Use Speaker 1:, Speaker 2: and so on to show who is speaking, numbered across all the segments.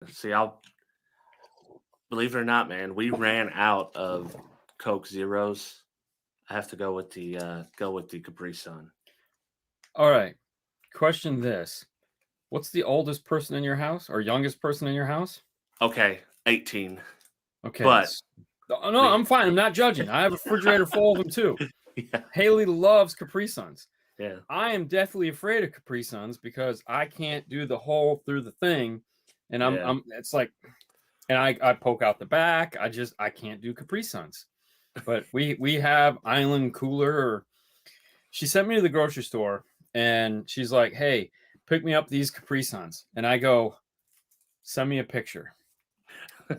Speaker 1: See, I'll believe it or not, man. We ran out of Coke Zeros. I have to go with the Capri Sun.
Speaker 2: All right. Question this. What's the oldest person in your house or youngest person in your house?
Speaker 1: Okay, 18.
Speaker 2: Okay.
Speaker 1: But
Speaker 2: No, I'm fine. I'm not judging. I have a refrigerator full of them too.
Speaker 1: yeah,
Speaker 2: Haley loves Capri Suns.
Speaker 1: yeah,
Speaker 2: I am deathly afraid of Capri Suns because I can't do the hole through the thing, and
Speaker 1: yeah.
Speaker 2: it's like, and I poke out the back. I can't do Capri Suns. But we have Island Cooler. Or she sent me to the grocery store, and she's like, "Hey, pick me up these Capri Suns," and I go, "Send me a picture."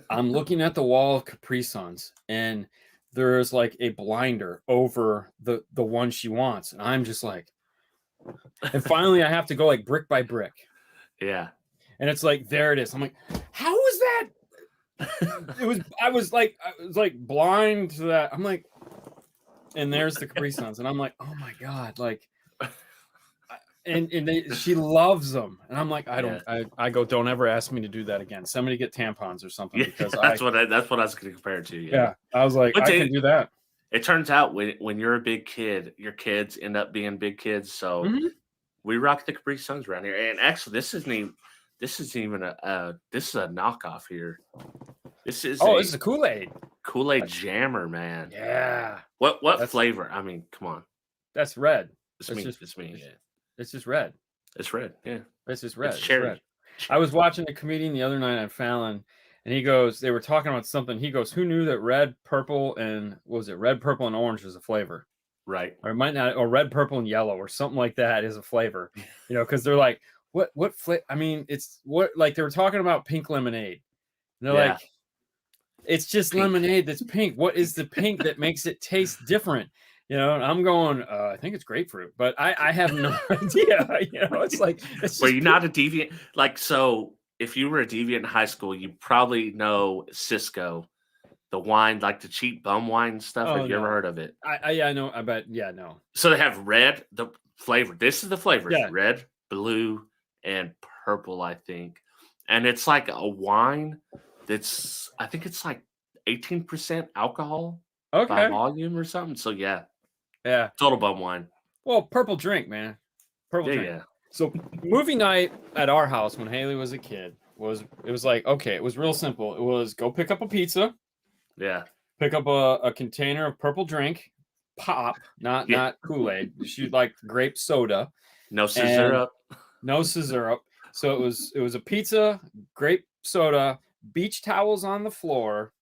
Speaker 2: I'm looking at the wall of Capri Suns, and there's like a blinder over the one she wants, and I'm just like, and finally I have to go like brick by brick,
Speaker 1: Yeah.
Speaker 2: and it's like there it is. I'm like, how was that? I was like blind to that. I'm like, and there's the Capri Suns, and I'm like, oh my god, like, she loves them, and I'm like, I go, don't ever ask me to do that again. Send me to get tampons or something, because
Speaker 1: that's what I was going to compare it to.
Speaker 2: Yeah, I was like, I can do that.
Speaker 1: It turns out when you're a big kid, your kids end up being big kids. So we rock the Capri Suns around here. And actually, this isn't even this is a knockoff here. This is
Speaker 2: this is a Kool-Aid
Speaker 1: Jammer, man.
Speaker 2: Yeah.
Speaker 1: What flavor? I mean, come on.
Speaker 2: That's red.
Speaker 1: It's me. Yeah.
Speaker 2: It's just red.
Speaker 1: It's red. Yeah.
Speaker 2: It's just red.
Speaker 1: It's cherry.
Speaker 2: Red. I was watching a comedian the other night on Fallon, and he goes, they were talking about something. He goes, who knew that red, purple, and orange was a flavor?
Speaker 1: Right.
Speaker 2: Or it might not, or red, purple, and yellow, or something like that is a flavor. You know, because they're like, what flavor? I mean, it's what, like, they were talking about pink lemonade. And they're like, it's just pink. Lemonade that's pink. What is the pink that makes it taste different? You know, and I'm going, I think it's grapefruit, but I have no idea. You know, it's like,
Speaker 1: were you not a deviant? Like, so if you were a deviant in high school, you probably know Cisco, the wine, like the cheap bum wine stuff. Have you ever heard of it?
Speaker 2: I know. I bet. Yeah, no.
Speaker 1: So they have red, the flavor. This is the flavor.
Speaker 2: Yeah.
Speaker 1: Red, blue, and purple, I think. And it's like a wine that's, I think it's like 18% alcohol by volume or something. So yeah.
Speaker 2: Yeah.
Speaker 1: Total bum wine.
Speaker 2: Well, purple drink, man. Purple drink. Yeah. So movie night at our house when Haley was a kid it was like, okay, it was real simple. It was go pick up a pizza.
Speaker 1: Yeah.
Speaker 2: Pick up a container of purple drink, pop, not Kool-Aid. She liked grape soda.
Speaker 1: No scissor up.
Speaker 2: No scissor up. So it was a pizza, grape soda, beach towels on the floor,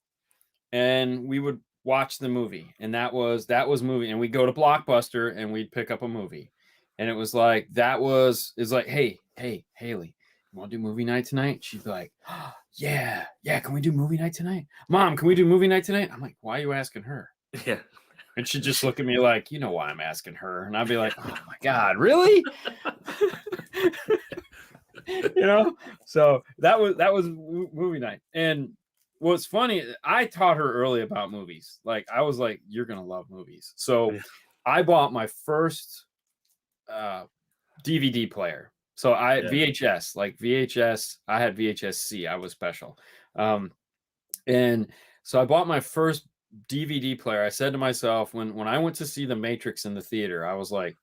Speaker 2: and we would watch the movie. And that was movie. And we'd go to Blockbuster and we'd pick up a movie. And it was like, it's like, hey, Haley, you want to do movie night tonight? She'd be like, oh, yeah, can we do movie night tonight? Mom, can we do movie night tonight? I'm like, why are you asking her?
Speaker 1: Yeah.
Speaker 2: And she'd just look at me like, you know why I'm asking her. And I'd be like, oh my God, really? You know? So that was movie night. And what's funny, I taught her early about movies. Like, I was like, you're going to love movies. So I bought my first DVD player. So VHS, I had VHS-C. I was special. And so I bought my first DVD player. I said to myself, when I went to see The Matrix in the theater, I was like,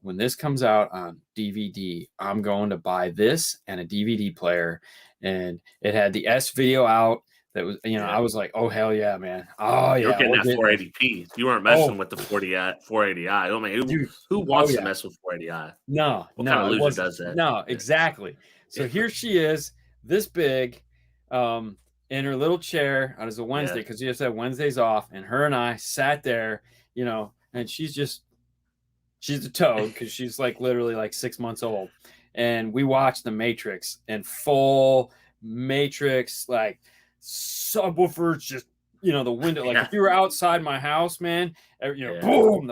Speaker 2: when this comes out on DVD, I'm going to buy this and a DVD player. And it had the S video out. That was, I was like, oh, hell yeah, man. Oh, yeah.
Speaker 1: You're getting that 480p. You weren't messing with the 480i. I mean, who wants to mess with 480i?
Speaker 2: No.
Speaker 1: What kind of loser does that?
Speaker 2: No, exactly. So here she is, this big, in her little chair. It was a Wednesday because you just had Wednesdays off. And her and I sat there, and she's a toad because she's like literally like 6 months old. And we watched The Matrix and full Matrix, like, subwoofers, just the window, like if you were outside my house, man, boom,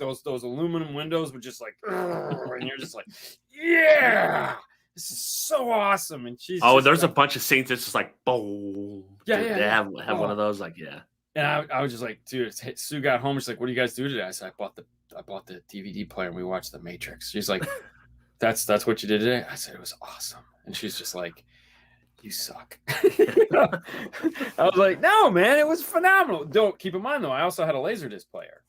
Speaker 2: those aluminum windows would just like, and you're just like, yeah, this is so awesome. And she's
Speaker 1: there's a bunch of scenes that's just like boom. They have one of those, like,
Speaker 2: and I was just like, dude, Sue got home, she's like, what do you guys do today? I said, I bought the DVD player and we watched The Matrix. She's like, that's what you did today? I said, it was awesome. And she's just like, you suck. I was like, no, man, it was phenomenal. Don't keep in mind though, I also had a Laserdisc player.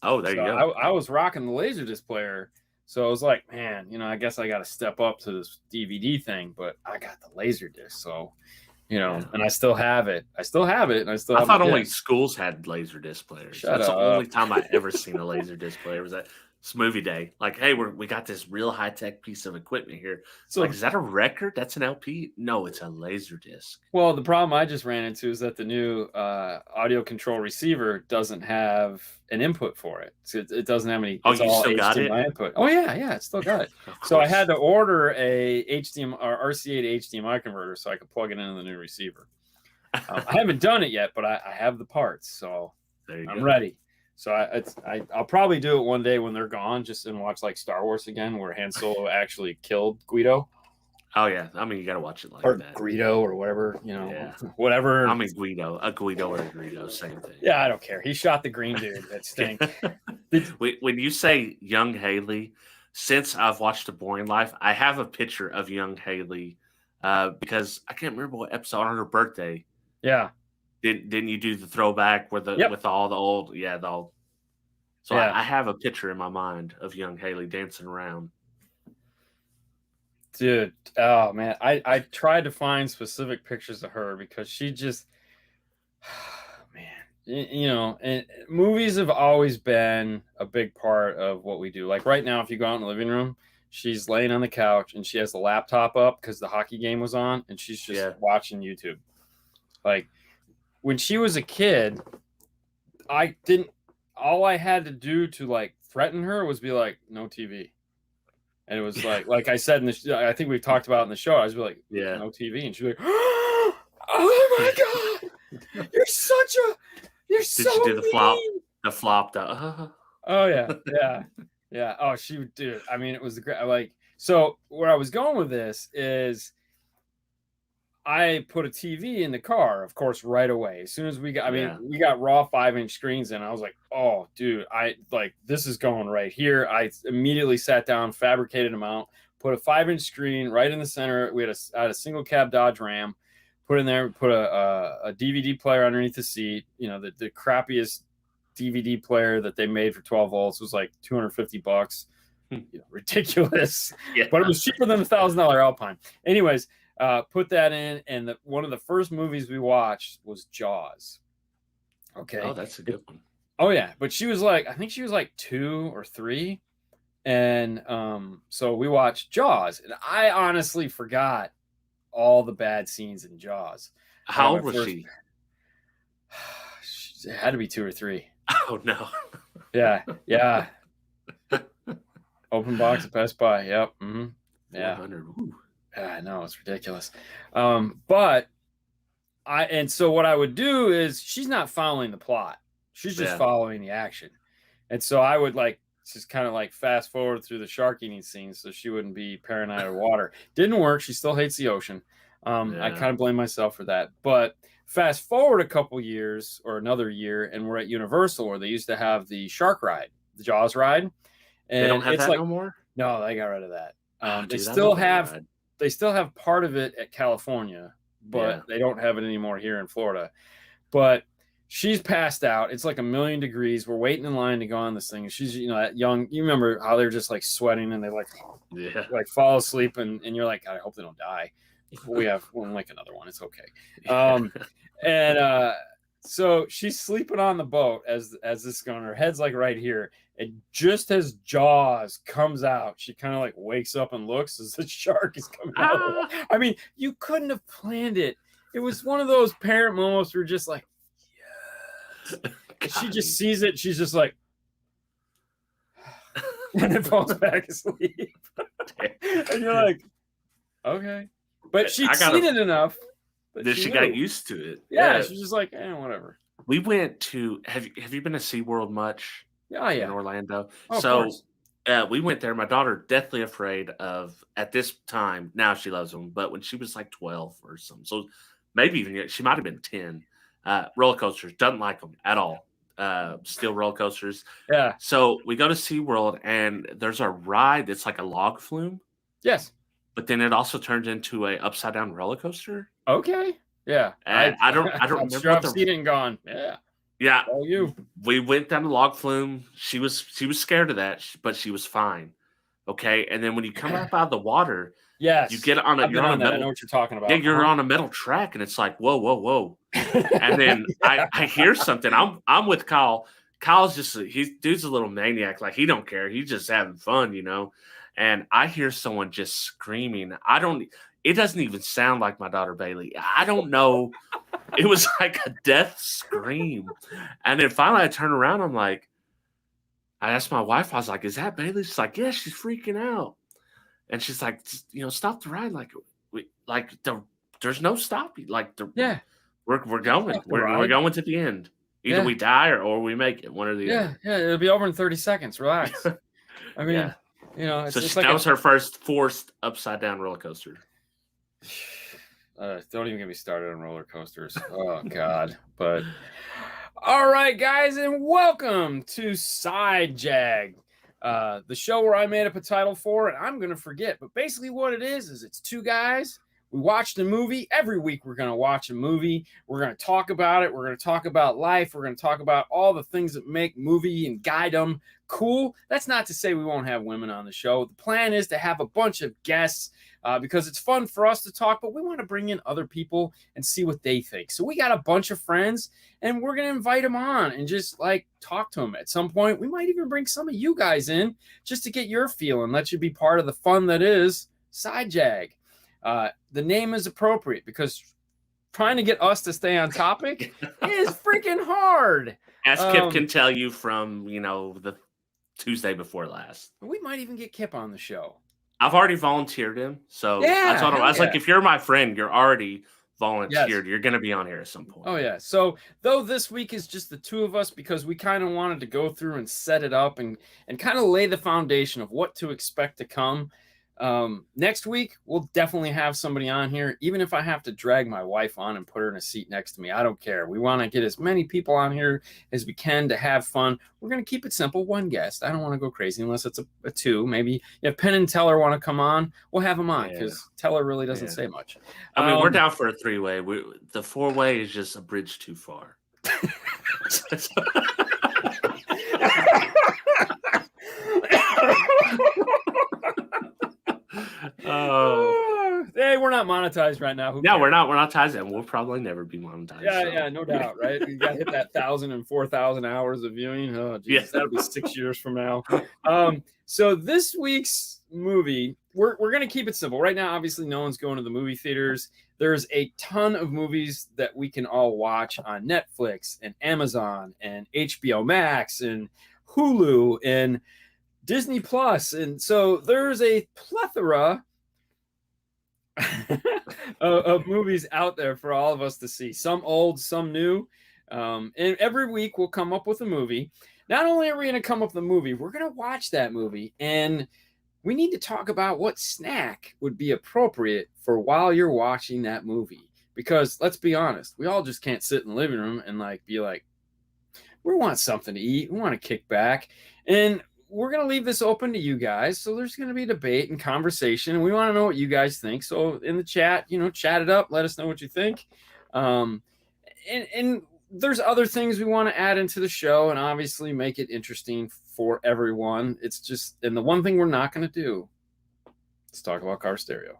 Speaker 1: Oh, there you go.
Speaker 2: I was rocking the Laserdisc player. So I was like, man, I guess I got to step up to this DVD thing, but I got the Laserdisc. So, and I still have it. I
Speaker 1: thought only schools had Laserdisc players. That's
Speaker 2: up.
Speaker 1: the only time I ever seen a Laserdisc player was at movie day. Like, hey, we got this real high tech piece of equipment here. So, like, is that a record? That's an LP? No, it's a Laserdisc.
Speaker 2: Well, the problem I just ran into is that the new audio control receiver doesn't have an input for it. So it doesn't have any.
Speaker 1: Oh, you still got it?
Speaker 2: Input. Oh yeah, it still got it. So I had to order a HDMI or RCA to HDMI converter so I could plug it into the new receiver. I haven't done it yet, but I have the parts, so I'm ready. So I'll probably do it one day when they're gone, just and watch like Star Wars again, where Han Solo actually killed Guido.
Speaker 1: Oh yeah, I mean you got to watch it like
Speaker 2: or
Speaker 1: that.
Speaker 2: Greedo or whatever, whatever.
Speaker 1: I mean Guido, a Guido or a Greedo, same thing.
Speaker 2: Yeah, I don't care. He shot the green dude. That stink.
Speaker 1: When you say young Haley, since I've watched A Boring Life, I have a picture of young Haley because I can't remember what episode on her birthday.
Speaker 2: Yeah.
Speaker 1: Didn't you do the throwback with all the old So yeah. I have a picture in my mind of young Haley dancing around.
Speaker 2: Dude, oh man, I tried to find specific pictures of her because she just, man, and movies have always been a big part of what we do. Like right now, if you go out in the living room, she's laying on the couch and she has the laptop up because the hockey game was on, and she's just watching YouTube. Like when she was a kid, all I had to do to like threaten her was be like, no TV. And it was like I said I think we've talked about in the show. I was like, no TV, and she's like, oh my god, you're so
Speaker 1: Did she do the flop?
Speaker 2: Oh yeah. Oh, she would do it. I mean, it was great. So where I was going with this is, I put a TV in the car, of course, right away. As soon as we got raw 5-inch screens in. I was like, oh, dude, this is going right here. I immediately sat down, fabricated them out, put a 5-inch screen right in the center. I had a single cab Dodge Ram, put in there, put a DVD player underneath the seat. The crappiest DVD player that they made for 12 volts was like $250. Ridiculous. Yeah. But it was cheaper than $1,000 Alpine. Anyways, put that in, and one of the first movies we watched was Jaws. Okay.
Speaker 1: Oh, that's a good one.
Speaker 2: Oh yeah, but she was I think she was 2 or 3, and so we watched Jaws, and I honestly forgot all the bad scenes in Jaws.
Speaker 1: How old was she?
Speaker 2: It had to be 2 or 3.
Speaker 1: Oh no.
Speaker 2: Yeah. Open box at Best Buy. Yep. Mm-hmm. Yeah.
Speaker 1: 400.
Speaker 2: I know, it's ridiculous. But so what I would do is, she's not following the plot. She's just following the action. And so I would just kind of fast forward through the shark eating scene so she wouldn't be paranoid of water. Didn't work. She still hates the ocean. I kind of blame myself for that. But fast forward a couple years or another year, and we're at Universal, where they used to have the shark ride, the Jaws ride. And
Speaker 1: they don't have that no more?
Speaker 2: No, they got rid of that.
Speaker 1: Dude,
Speaker 2: they still have part of it at California, but they don't have it anymore here in Florida. But she's passed out. It's like 1,000,000 degrees. We're waiting in line to go on this thing. She's, that young. You remember how they're just sweating and they fall asleep, and you're like, God, I hope they don't die. We'll make another one. It's okay. So she's sleeping on the boat as this is going. Her head's right here. And just as Jaws comes out, she kind of wakes up and looks as the shark is coming out. I mean, you couldn't have planned it. It was one of those parent moments where you're just yes. She just sees it. She's just and then falls back asleep. And you're like, okay. But she'd seen it enough.
Speaker 1: That she got used to it.
Speaker 2: Yeah, she's just whatever.
Speaker 1: We went to, have you been to SeaWorld much?
Speaker 2: Oh, yeah.
Speaker 1: In Orlando.
Speaker 2: Oh,
Speaker 1: so we went there. My daughter, deathly afraid of, at this time, now she loves them, but when she was 12 or something, so maybe even, she might have been 10, roller coasters, doesn't like them at all. Steel roller coasters.
Speaker 2: Yeah.
Speaker 1: So we go to SeaWorld, and there's a ride that's like a log flume.
Speaker 2: Yes.
Speaker 1: but then it also turned into a upside down roller coaster.
Speaker 2: Okay. Yeah.
Speaker 1: And I don't
Speaker 2: I'm
Speaker 1: remember
Speaker 2: sure
Speaker 1: what
Speaker 2: I've seen it and gone, yeah.
Speaker 1: Yeah.
Speaker 2: All you.
Speaker 1: We went down the log flume. She was scared of that, but she was fine. Okay. And then when you come up out of the water,
Speaker 2: yes,
Speaker 1: you get on a, you're on a metal.
Speaker 2: I know what you're talking about.
Speaker 1: Yeah, you're on a metal track, and it's like, whoa, whoa, whoa. And then I hear something. I'm with Kyle. Kyle's just dude's a little maniac. Like, he don't care. He's just having fun, you know. And I hear someone just screaming. It doesn't even sound like my daughter Bailey. I don't know. It was like a death scream. And then finally I turn around. I'm like, I asked my wife, I was like, is that Bailey? She's like, yeah, she's freaking out. And she's like, you know, stop the ride. There's no stopping. Like, we're going. We're going to the end. Either we die or we make it. One or the other.
Speaker 2: Yeah, it'll be over in 30 seconds. Relax. I mean, you know,
Speaker 1: that was her first forced upside down roller coaster.
Speaker 2: Don't even get me started on roller coasters. Oh God! But all right, guys, and welcome to Side Jag, the show where I made up a title for, and I'm gonna forget. But basically, what it is it's two guys. We watched a movie. Every week, we're gonna watch a movie. We're gonna talk about it. We're gonna talk about life. We're gonna talk about all the things that make movie and guidem cool. That's not to say we won't have women on the show. The plan is to have a bunch of guests. Because it's fun for us to talk, but we want to bring in other people and see what they think. So we got a bunch of friends, and we're going to invite them on and just like talk to them. At some point, we might even bring some of you guys in just to get your feel and let you be part of the fun that is Side Jag. The name is appropriate because trying to get us to stay on topic is freaking hard.
Speaker 1: As Kip can tell you from, you know, the Tuesday before last.
Speaker 2: We might even get Kip on the show.
Speaker 1: I've already volunteered him, so I told him, I was like, if you're my friend, you're already volunteered. Yes. You're going to be on here at some point.
Speaker 2: Oh, yeah. So, though this week is just the two of us because we kind of wanted to go through and set it up and kind of lay the foundation of what to expect to come. Next week, we'll definitely have somebody on here, even if I have to drag my wife on and put her in a seat next to me. I don't care. We want to get as many people on here as we can to have fun. We're going to keep it simple. One guest. I don't want to go crazy unless it's a two. Maybe if Penn and Teller want to come on, we'll have them on because Teller really doesn't say much.
Speaker 1: I mean, we're down for a three-way. The four-way is just a bridge too far.
Speaker 2: Hey, we're not monetized right now.
Speaker 1: No, we're not monetized, and we'll probably never be monetized.
Speaker 2: Yeah, no doubt, right? You got to hit that 1,000 and 4,000 hours of viewing. Oh, geez, that'll be 6 years from now. So this week's movie, we're going to keep it simple. Right now, obviously, no one's going to the movie theaters. There's a ton of movies that we can all watch on Netflix and Amazon and HBO Max and Hulu and Disney Plus. And so there's a plethora of movies out there for all of us to see. Some old, some new. And every week we'll come up with a movie. Not only are we going to come up with a movie, we're going to watch that movie. And we need to talk about what snack would be appropriate for while you're watching that movie. Because let's be honest, we all just can't sit in the living room and be like, we want something to eat. We want to kick back. And we're going to leave this open to you guys. So there's going to be debate and conversation. And we want to know what you guys think. So in the chat, chat it up. Let us know what you think. And there's other things we want to add into the show and obviously make it interesting for everyone. It's just, and the one thing we're not going to do is talk about Car Stereo.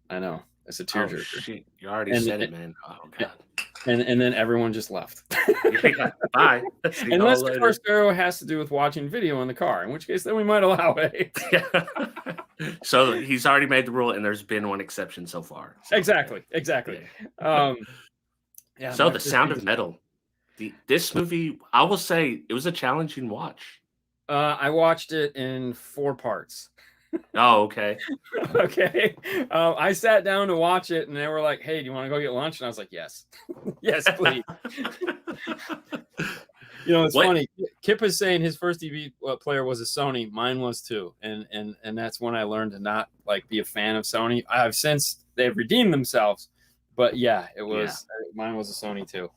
Speaker 2: I know. It's a tearjerker.
Speaker 1: Oh, shit. You already said it, man. Oh, God.
Speaker 2: And then everyone just left.
Speaker 1: Bye.
Speaker 2: Unless the Car Stereo has to do with watching video in the car, in which case then we might allow it.
Speaker 1: So he's already made the rule, and there's been one exception so far. So,
Speaker 2: exactly.
Speaker 1: Yeah. So The Sound of Metal. This movie, I will say, it was a challenging watch.
Speaker 2: I watched it in 4 parts.
Speaker 1: Oh, okay.
Speaker 2: Okay. I sat down to watch it, and they were like, "Hey, do you want to go get lunch?" And I was like, "Yes, yes, please." It's funny. Kip is saying his first TV player was a Sony. Mine was too, and that's when I learned to not be a fan of Sony. Since they've redeemed themselves, but yeah, it was mine was a Sony too.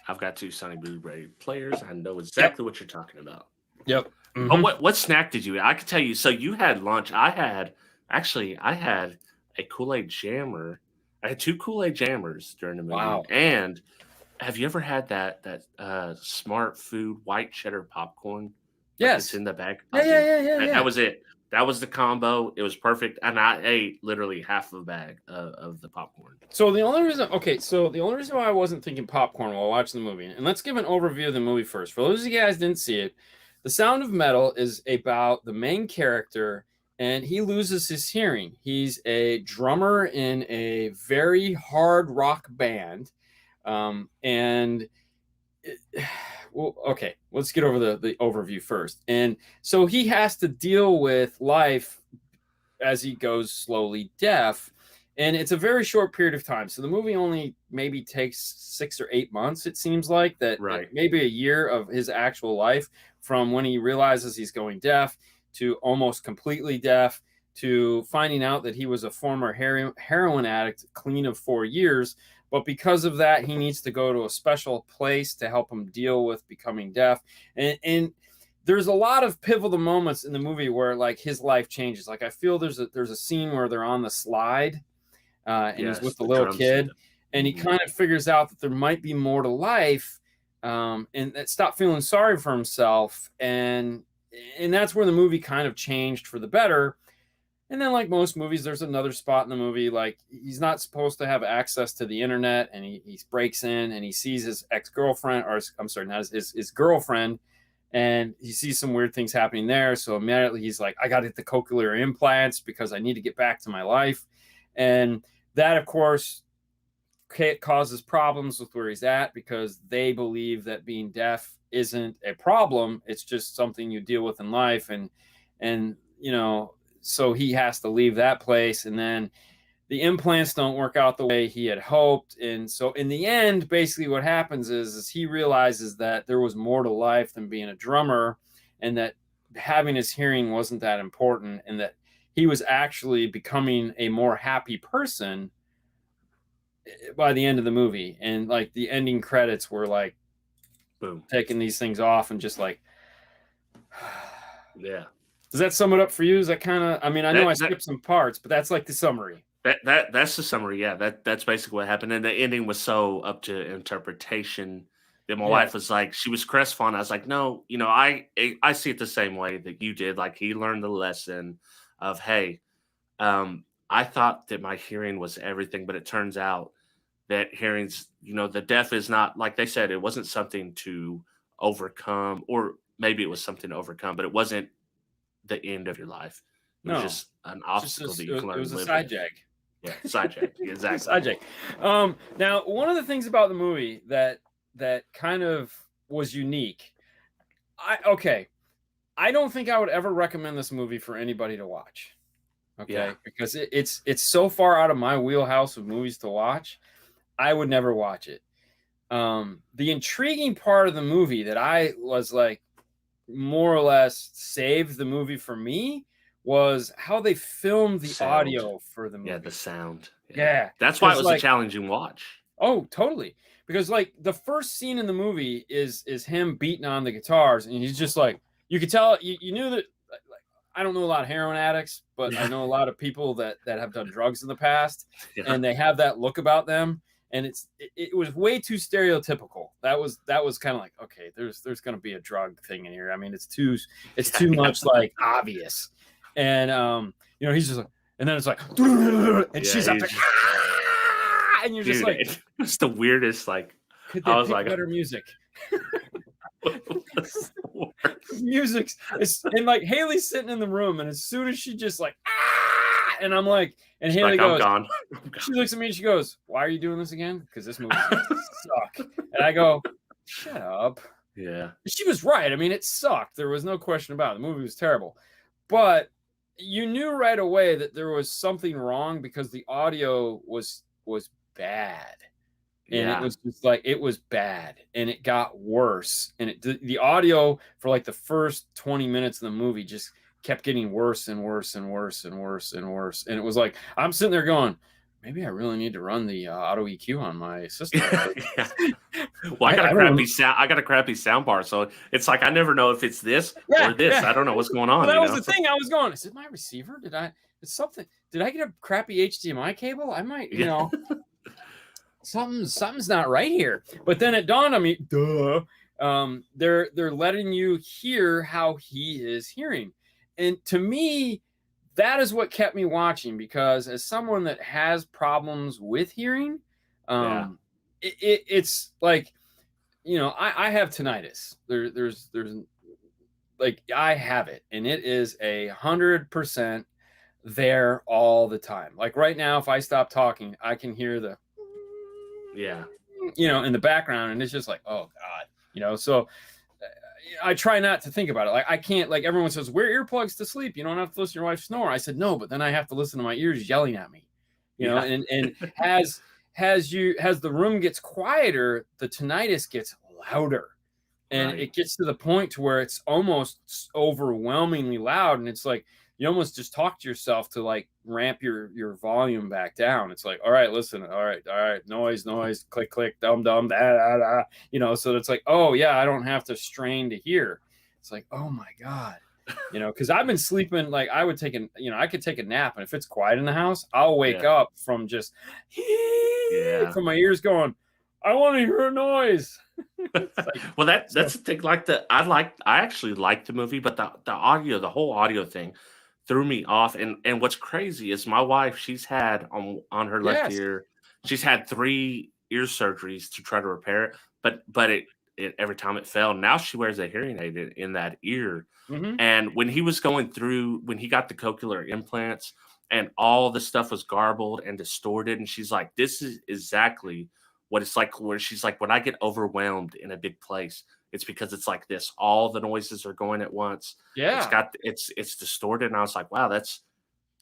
Speaker 1: I've got 2 Sony Blu-ray players. I know exactly what you're talking about.
Speaker 2: Yep.
Speaker 1: Oh, what snack did you eat? I can tell you. So you had lunch. I had a Kool-Aid jammer. I had 2 Kool-Aid jammers during the movie.
Speaker 2: Wow.
Speaker 1: And have you ever had that Smart Food white cheddar popcorn? Like
Speaker 2: Yes.
Speaker 1: it's in the bag.
Speaker 2: Yeah.
Speaker 1: That was it. That was the combo. It was perfect, and I ate literally half a bag of the popcorn.
Speaker 2: So the only reason why I wasn't thinking popcorn while watching the movie, and let's give an overview of the movie first. For those of you guys who didn't see it, The Sound of Metal is about the main character, and he loses his hearing. He's a drummer in a very hard rock band, well, okay, let's get over the overview first. And so he has to deal with life as he goes slowly deaf. And it's a very short period of time. So the movie only maybe takes 6 or 8 months, it seems like, that maybe a year of his actual life from when he realizes he's going deaf to almost completely deaf to finding out that he was a former heroin addict, clean of 4 years. But because of that, he needs to go to a special place to help him deal with becoming deaf. And there's a lot of pivotal moments in the movie where like his life changes. Like I feel there's a scene where they're on the slide and he's with the little kid, and he kind of figures out that there might be more to life, and that stop feeling sorry for himself. And that's where the movie kind of changed for the better. And then, like most movies, there's another spot in the movie, like he's not supposed to have access to the internet, and he breaks in and he sees his ex-girlfriend, or I'm sorry, not his girlfriend, and he sees some weird things happening there. So immediately he's like, I got to get the cochlear implants because I need to get back to my life. And that, of course, causes problems with where he's at because they believe that being deaf isn't a problem. It's just something you deal with in life. And you know, so he has to leave that place, and then the implants don't work out the way he had hoped. And so in the end, basically what happens is he realizes that there was more to life than being a drummer, and that having his hearing wasn't that important, and that he was actually becoming a more happy person by the end of the movie. And like the ending credits were like, boom, taking these things off and just like,
Speaker 1: yeah.
Speaker 2: Does that sum it up for you? Is that kind of, I mean, I know I skipped some parts, but that's like the summary.
Speaker 1: That's the summary. Yeah, that's basically what happened. And the ending was so up to interpretation that my wife was like, she was crestfallen. I was like, no, you know, I see it the same way that you did. Like he learned the lesson of, hey, I thought that my hearing was everything, but it turns out that hearing's, you know, the deaf is not, like they said, it wasn't something to overcome, or maybe it was something to overcome, but it wasn't the end of your life. It was just an obstacle that you can learn.
Speaker 2: It was a side jag.
Speaker 1: Yeah, side jag. Exactly.
Speaker 2: Side jag. Now, one of the things about the movie that kind of was unique. I don't think I would ever recommend this movie for anybody to watch. Okay, yeah. Because it's so far out of my wheelhouse of movies to watch. I would never watch it. The intriguing part of the movie that I was like, more or less saved the movie for me was how they filmed the audio for the movie.
Speaker 1: Yeah, the sound.
Speaker 2: Yeah.
Speaker 1: That's why it was a challenging watch.
Speaker 2: Oh, totally. Because like the first scene in the movie is him beating on the guitars, and he's just like, you could tell, you knew that, like, I don't know a lot of heroin addicts, but I know a lot of people that have done drugs in the past, and they have that look about them. And it was way too stereotypical. That was kind of like, okay, there's going to be a drug thing in here. I mean, it's too much like obvious. And you know, he's just like, and then it's like, and she's up there, and you're just like,
Speaker 1: it's the weirdest. Like,
Speaker 2: could they pick better music? Music's, and like Haley's sitting in the room, and as soon as she just like, and I'm like, and Haley
Speaker 1: like,
Speaker 2: goes,
Speaker 1: I'm gone.
Speaker 2: She looks at me and she goes, why are you doing this again? Because this movie suck. And I go, shut up.
Speaker 1: Yeah.
Speaker 2: She was right. I mean, it sucked. There was no question about it. The movie was terrible. But you knew right away that there was something wrong because the audio was bad. And it was just like, it was bad. And it got worse. And the audio for like the first 20 minutes of the movie just kept getting worse and worse and worse and worse and worse. And it was like, I'm sitting there going, maybe I really need to run the auto EQ on my system.
Speaker 1: Yeah. Well, I got a crappy sound bar, so it's like I never know if it's this or this. I don't know what's going on.
Speaker 2: Well, that was the thing. I was going. Is it my receiver? Did I get a crappy HDMI cable? I might, something's not right here. But then it dawned on me, they're letting you hear how he is hearing, and to me, that is what kept me watching, because as someone that has problems with hearing, it's like, I have tinnitus. There's like, I have it, and it is 100% there all the time. Like right now, if I stop talking, I can hear the in the background, and it's just like, oh God, so I try not to think about it. Like I can't, like everyone says, wear earplugs to sleep. You don't have to listen to your wife snore. I said, no, but then I have to listen to my ears yelling at me, and as the room gets quieter, the tinnitus gets louder, and it gets to the point to where it's almost overwhelmingly loud. And it's like, you almost just talk to yourself to like ramp your volume back down. It's like, all right, listen, all right, noise, click, click, dum, da, da, so it's like, oh yeah, I don't have to strain to hear. It's like, oh my God, because I've been sleeping, like I would I could take a nap, and if it's quiet in the house, I'll wake up from just from my ears going, I want to hear a noise. Like,
Speaker 1: well, that's the thing. Like I actually liked the movie, but the whole audio thing threw me off. And what's crazy is my wife, she's had on her left ear, she's had 3 ear surgeries to try to repair it, but it every time it fell. Now she wears a hearing aid in that ear. And when he was going through, when he got the cochlear implants and all the stuff was garbled and distorted, and she's like, this is exactly what it's like, where she's like, when I get overwhelmed in a big place, it's because it's like this. All the noises are going at once.
Speaker 2: Yeah.
Speaker 1: It's distorted. And I was like, wow, that's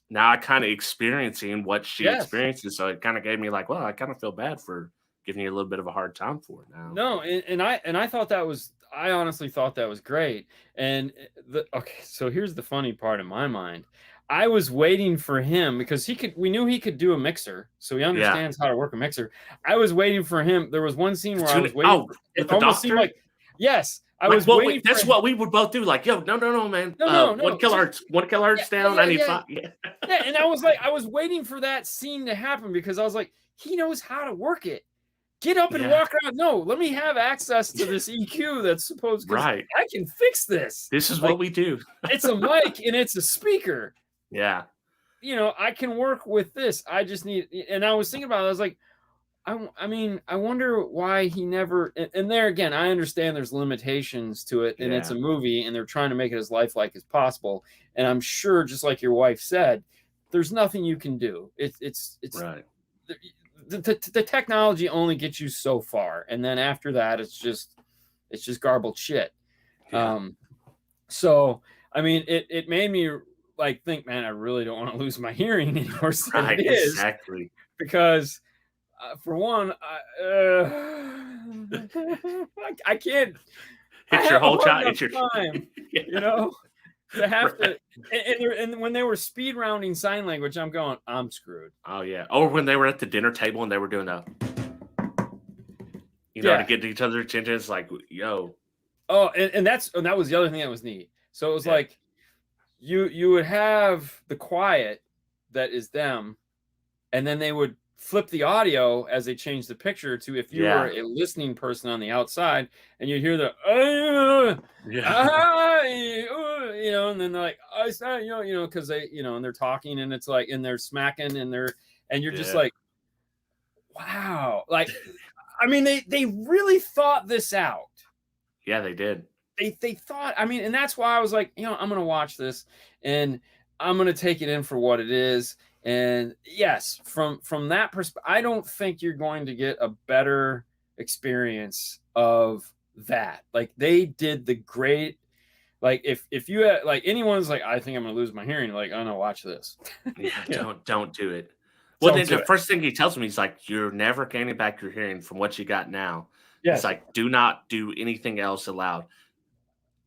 Speaker 1: now I kind of experiencing what she experiences. So it kind of gave me like, well, I kind of feel bad for giving you a little bit of a hard time for it now.
Speaker 2: No, and I thought I honestly thought that was great. And so here's the funny part in my mind. I was waiting for him because we knew he could do a mixer, so he understands how to work a mixer. I was waiting for him. There was one scene where I was waiting. It almost seemed like, I was waiting.
Speaker 1: That's what we would both do. Like, yo, no, man.
Speaker 2: No.
Speaker 1: 1 kilohertz down. I need 5. Yeah.
Speaker 2: And I was like, I was waiting for that scene to happen because I was like, he knows how to work it. Get up and walk around. No, let me have access to this EQ that's supposed.
Speaker 1: Right.
Speaker 2: I can fix this.
Speaker 1: This is what we do.
Speaker 2: It's a mic and it's a speaker.
Speaker 1: Yeah.
Speaker 2: I can work with this. I just need, and I was thinking about it. I was like, I mean, I wonder why he never, and there again, I understand there's limitations to it, and it's a movie and they're trying to make it as lifelike as possible. And I'm sure, just like your wife said, there's nothing you can do. It's
Speaker 1: right.
Speaker 2: The technology only gets you so far. And then after that, it's just garbled shit.
Speaker 1: Yeah.
Speaker 2: So, I mean, it made me like think, man, I really don't want to lose my hearing anymore.
Speaker 1: Right, exactly.
Speaker 2: Because for one, I can't.
Speaker 1: It's your whole time. It's your
Speaker 2: time, to have to. And when they were speed rounding sign language, I'm going, I'm screwed.
Speaker 1: Oh yeah. Or when they were at the dinner table and they were doing to get each other's attention. It's like, yo.
Speaker 2: Oh, and that was the other thing that was neat. So it was like, you would have the quiet that is them, and then they would flip the audio as they change the picture to if you were a listening person on the outside, and you'd hear the and then they're like, because they and they're talking, and it's like, and they're smacking, and you're just like, wow, like, I mean, they really thought this out.
Speaker 1: Yeah, they did.
Speaker 2: They thought, I mean, and that's why I was like, I'm going to watch this and I'm going to take it in for what it is. And yes, from that perspective, I don't think you're going to get a better experience of that. Like, they did the great, like, if you had, like, anyone's like, I think I'm going to lose my hearing, like, oh no, watch this.
Speaker 1: Yeah, don't do it. Well, the first thing he tells me, he's like, you're never gaining back your hearing from what you got now. Yes. It's like, do not do anything else allowed.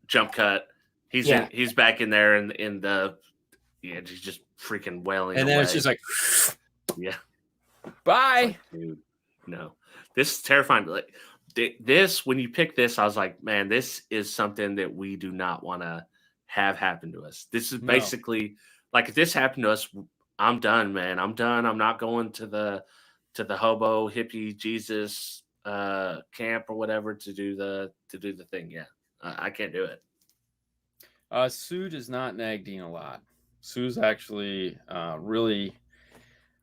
Speaker 1: Jump cut. He's back in there in the he's just freaking wailing.
Speaker 2: And then
Speaker 1: away.
Speaker 2: It's just like,
Speaker 1: yeah.
Speaker 2: Bye.
Speaker 1: Like, dude, no, this is terrifying. Like this, when you pick this, I was like, man, this is something that we do not want to have happen to us. This is basically like if this happened to us, I'm done, man. I'm done. I'm not going to the hobo hippie Jesus camp or whatever to do the thing. Yeah, I can't do it.
Speaker 2: Sue does not nag Dean a lot. Sue's actually really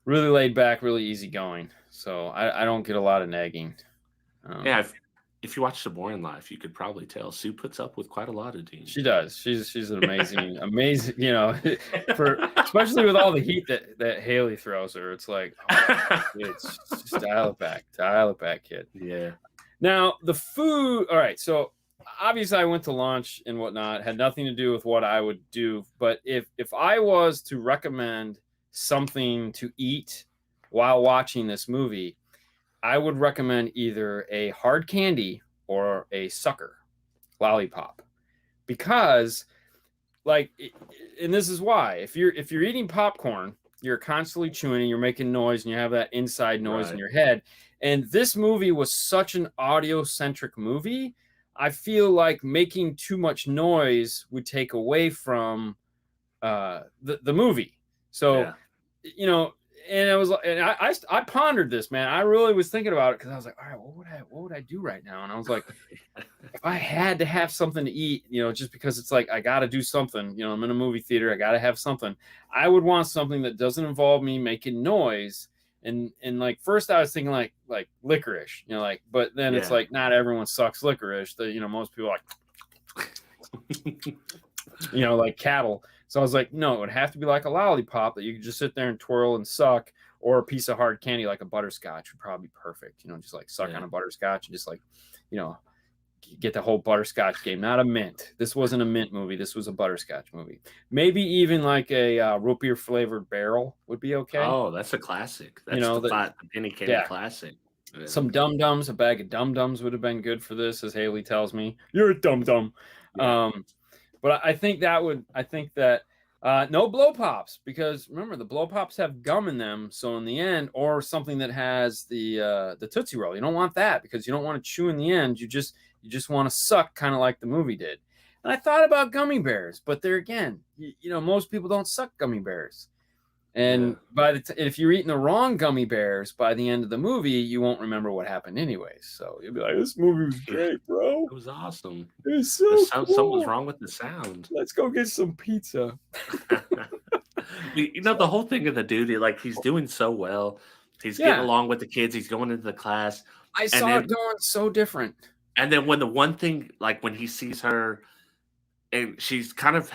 Speaker 2: laid back, really easygoing. So I don't get a lot of nagging.
Speaker 1: Yeah, if you watch The Boring Life, you could probably tell Sue puts up with quite a lot of Dean.
Speaker 2: She does. She's an amazing, you know, for especially with all the heat that Haley throws her. It's like, oh, it's just dial it back, kid.
Speaker 1: Yeah.
Speaker 2: Now the food. All right, so obviously I went to lunch and whatnot. Had nothing to do with what I would do. But if I was to recommend something to eat while watching this movie, I would recommend either a hard candy or a sucker lollipop, because like, and this is why, if you're eating popcorn, you're constantly chewing and you're making noise and you have that inside noise in your head. And this movie was such an audio centric movie. I feel like making too much noise would take away from the movie. So, you know, and it was, and I pondered this, man. I really was thinking about it because I was like, all right, what would I do right now? And I was like, if I had to have something to eat, you know, just because it's like I got to do something, you know, I'm in a movie theater, I got to have something. I would want something that doesn't involve me making noise. And like first I was thinking like licorice, you know, like, but then it's like not everyone sucks licorice. You know, most people like, you know, like cattle. So I was like, no, it would have to be like a lollipop that you could just sit there and twirl and suck, or a piece of hard candy like a butterscotch would probably be perfect. You know, just like suck on a butterscotch and just like, you know, get the whole butterscotch game. Not a mint. This wasn't a mint movie. This was a butterscotch movie. Maybe even like a root beer flavored barrel would be okay.
Speaker 1: Oh, that's a classic. That's, you know, the penny candy classic.
Speaker 2: Yeah. Some Dum Dums, a bag of Dum Dums would have been good for this, as Haley tells me. You're a Dum Dum. Yeah. But I think that no blow pops, because remember the blow pops have gum in them. So in the end, or something that has the Tootsie Roll, you don't want that because you don't want to chew in the end. You just want to suck, kind of like the movie did. And I thought about gummy bears, but there again, you know, most people don't suck gummy bears. And if you're eating the wrong gummy bears by the end of the movie, you won't remember what happened anyways. So you'll be like, "This movie was great, bro.
Speaker 1: It was awesome.
Speaker 2: It was so cool.
Speaker 1: Something was wrong with the sound.
Speaker 2: Let's go get some pizza."
Speaker 1: You know, the whole thing of the dude, like he's doing so well. He's getting along with the kids. He's going into the class.
Speaker 2: I saw it going so different.
Speaker 1: And then when the one thing, like when he sees her, and she's kind of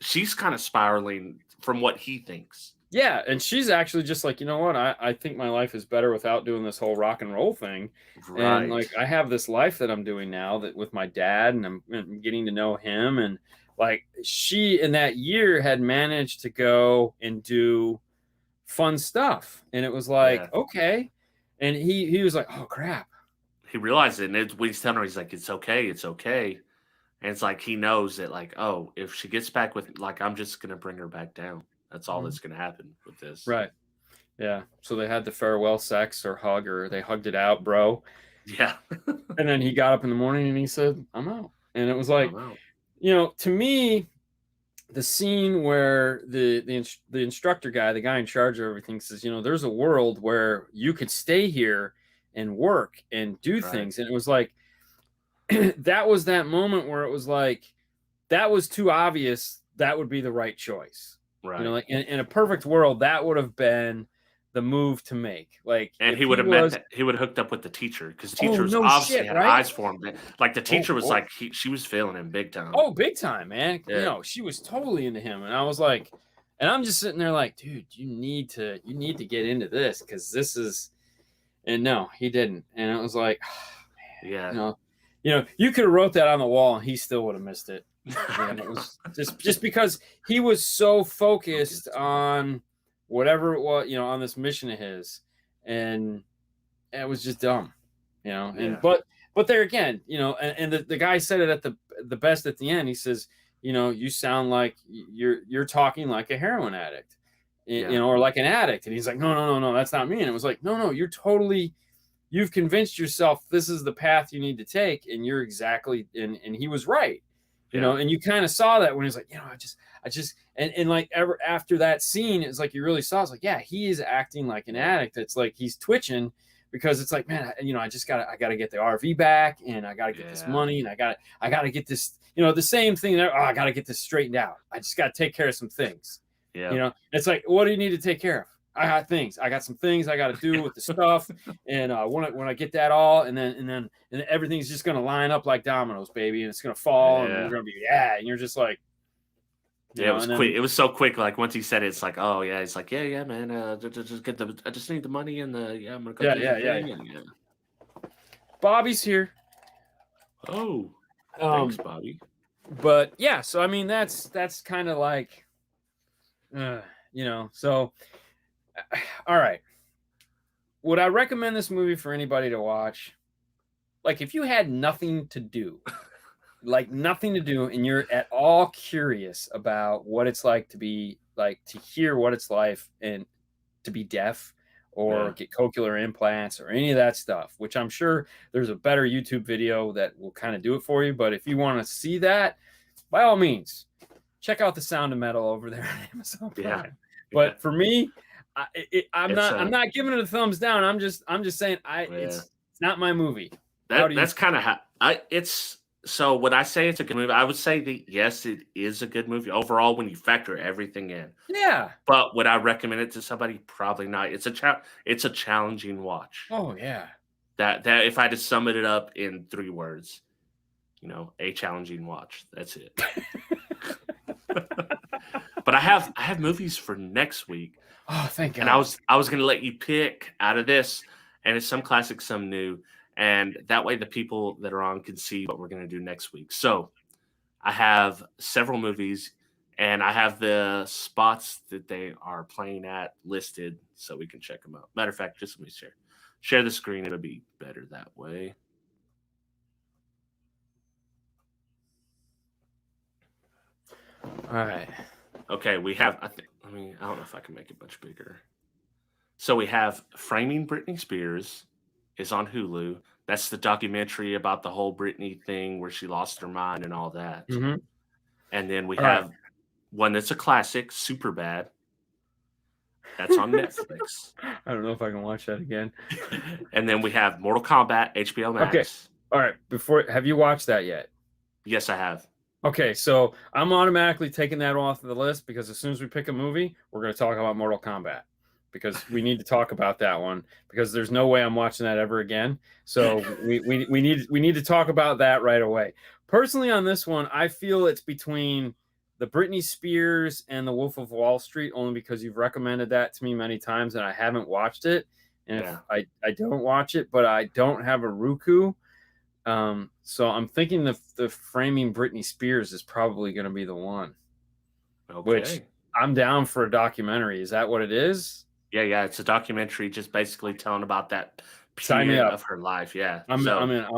Speaker 1: she's kind of spiraling from what he thinks.
Speaker 2: Yeah, and she's actually just like, you know what? I think my life is better without doing this whole rock and roll thing. Right. And like I have this life that I'm doing now that with my dad, and I'm getting to know him. And like she in that year had managed to go and do fun stuff. And it was like, okay. And he was like, oh crap.
Speaker 1: He realized it, and when he's telling her, he's like, it's okay. And it's like he knows that, like, oh, if she gets back with, like, I'm just gonna bring her back down. That's all that's gonna happen with this.
Speaker 2: Right. Yeah. So they had the farewell sex or hug, or they hugged it out, bro.
Speaker 1: Yeah.
Speaker 2: And then he got up in the morning and he said, I'm out. And it was like, you know, to me, the scene where the instructor guy, the guy in charge of everything, says, you know, there's a world where you could stay here and work and do things. And it was like, that was that moment where it was like, that was too obvious. That would be the right choice. Right. You know, like in a perfect world, that would have been the move to make. Like,
Speaker 1: and he would have he would have hooked up with the teacher, because the teacher was obviously had eyes for him. Like the teacher was like, she was feeling him big time.
Speaker 2: Oh, big time, man. Yeah. You know, she was totally into him. And I was like, and I'm just sitting there like, dude, you need to get into this, because this is, and no, he didn't. And it was like, oh, man, you know, you could have wrote that on the wall and he still would have missed it. And it was just because he was so focused on whatever it was, you know, on this mission of his, and it was just dumb, you know. And but there again, you know, and the guy said it at the best at the end. He says, you know, you sound like you're talking like a heroin addict. you know, or like an addict. And he's like, no, that's not me. And it was like, no, you've convinced yourself this is the path you need to take. And you're exactly, and he was right, you know, and you kind of saw that when he's like, you know, I just, and like ever after that scene, it's like, you really saw, it's like, yeah, he is acting like an addict. It's like, he's twitching because it's like, man, you know, I gotta get the RV back, and I gotta get this money, and I gotta get this, you know, the same thing there. Oh, I gotta get this straightened out. I just gotta take care of some things. Yeah. You know, it's like, what do you need to take care of? I got things. I got some things I got to do with the stuff, and when I get that all, and then everything's just gonna line up like dominoes, baby, and it's gonna fall, and we're gonna be and you're just like,
Speaker 1: it was quick. It was so quick. Like once he said it, it's like, oh yeah, it's like, yeah, man. Just get the. I just need the money and the. Yeah, I'm gonna go. Yeah.
Speaker 2: Bobby's here.
Speaker 1: Oh, thanks, Bobby.
Speaker 2: But yeah, so I mean, that's kind of like, you know. So, all right. Would I recommend this movie for anybody to watch? Like, if you had nothing to do. Like nothing to do, and you're at all curious about what it's like to be like, to hear what it's like and to be deaf or get cochlear implants or any of that stuff, which I'm sure there's a better YouTube video that will kind of do it for you. But if you want to see that, by all means, check out The Sound of Metal over there on Amazon Prime. But for me, I'm not giving it a thumbs down. I'm just saying it's not my movie.
Speaker 1: That's kind of how it's. So would I say it's a good movie? I would say that yes, it is a good movie overall when you factor everything in.
Speaker 2: Yeah.
Speaker 1: But would I recommend it to somebody? Probably not. It's a challenging watch.
Speaker 2: Oh yeah.
Speaker 1: That if I had to sum it up in 3 words, you know, a challenging watch. That's it. But I have movies for next week.
Speaker 2: Oh, thank God.
Speaker 1: And I was going to let you pick out of this, and it's some classic, some new. And that way the people that are on can see what we're going to do next week. So I have several movies, and I have the spots that they are playing at listed so we can check them out. Matter of fact, just let me share the screen. It'll be better that way.
Speaker 2: All right.
Speaker 1: Okay, we have, I don't know if I can make it much bigger. So we have Framing Brittney Spears. Is on Hulu. That's the documentary about the whole Brittney thing where she lost her mind and all that.
Speaker 2: Mm-hmm.
Speaker 1: And then we have one that's a classic, Superbad. That's on Netflix.
Speaker 2: I don't know if I can watch that again.
Speaker 1: And then we have Mortal Kombat, HBO Max.
Speaker 2: Okay. All right. Have you watched that yet?
Speaker 1: Yes, I have.
Speaker 2: Okay, so I'm automatically taking that off of the list because as soon as we pick a movie, we're going to talk about Mortal Kombat. Because we need to talk about that one, because there's no way I'm watching that ever again. So we need to talk about that right away. Personally, on this one, I feel it's between the Brittney Spears and the Wolf of Wall Street, only because you've recommended that to me many times and I haven't watched it. And if I don't watch it, but I don't have a Roku. So I'm thinking the Framing Brittney Spears is probably going to be the one. Okay. Which I'm down for a documentary. Is that what it is?
Speaker 1: Yeah, it's a documentary just basically telling about that period of her life. Yeah.
Speaker 2: I'll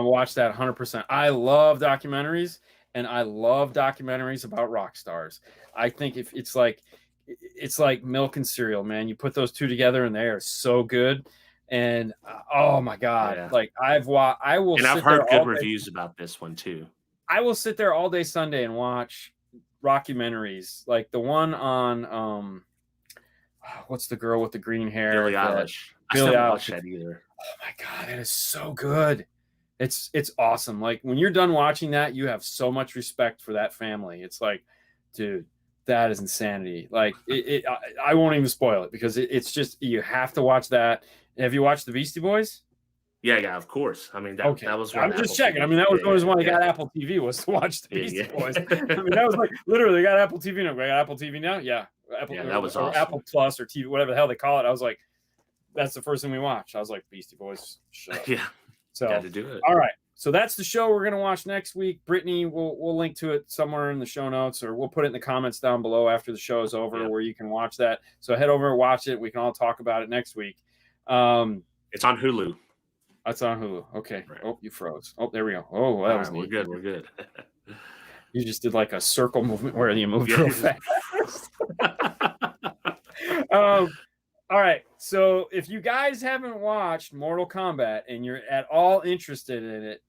Speaker 2: watch that 100%. I love documentaries, and I love documentaries about rock stars. I think if it's like milk and cereal, man. You put those two together and they are so good. And oh my God, like I've
Speaker 1: heard good reviews about this one too.
Speaker 2: I will sit there all day Sunday and watch rockumentaries, like the one on what's the girl with the green hair?
Speaker 1: Billie Eilish. I still haven't watched that either.
Speaker 2: Oh my God, that is so good. It's awesome. Like when you're done watching that, you have so much respect for that family. It's like, dude, that is insanity. Like I won't even spoil it because it's just, you have to watch that. Have you watched the Beastie Boys?
Speaker 1: Yeah, of course. I mean, that was one.
Speaker 2: I'm just checking. I mean, that was always when I got Apple TV, was to watch the Beastie Boys. I mean, that was like literally, got Apple TV now. I got Apple TV now. Yeah.
Speaker 1: That was awesome.
Speaker 2: Apple Plus or TV, whatever the hell they call it. I was like, that's the first thing we watched. I was like, Beastie Boys. Shut up.
Speaker 1: Yeah.
Speaker 2: So
Speaker 1: got to do it.
Speaker 2: All right. So that's the show we're gonna watch next week. Brittney, we'll link to it somewhere in the show notes, or we'll put it in the comments down below after the show is over, where you can watch that. So head over and watch it. We can all talk about it next week.
Speaker 1: It's on Hulu.
Speaker 2: It's on Hulu. Okay. Right. Oh, you froze. Oh, there we go. Oh, that was neat.
Speaker 1: We're good.
Speaker 2: You just did like a circle movement where you moved real fast. All right. So if you guys haven't watched Mortal Kombat and you're at all interested in it,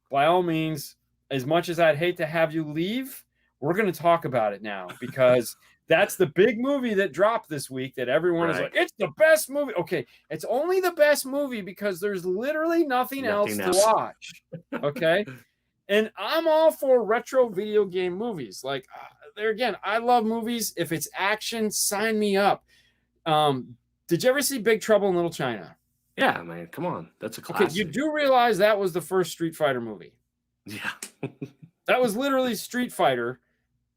Speaker 2: by all means, as much as I'd hate to have you leave, we're going to talk about it now because that's the big movie that dropped this week that everyone is like, it's the best movie. Okay. It's only the best movie because there's literally nothing else to watch. Okay. And I'm all for retro video game movies. Like, there again, I love movies. If it's action, sign me up. Did you ever see Big Trouble in Little China?
Speaker 1: Yeah, man, come on. That's a classic.
Speaker 2: Okay, you do realize that was the first Street Fighter movie.
Speaker 1: Yeah.
Speaker 2: That was literally Street Fighter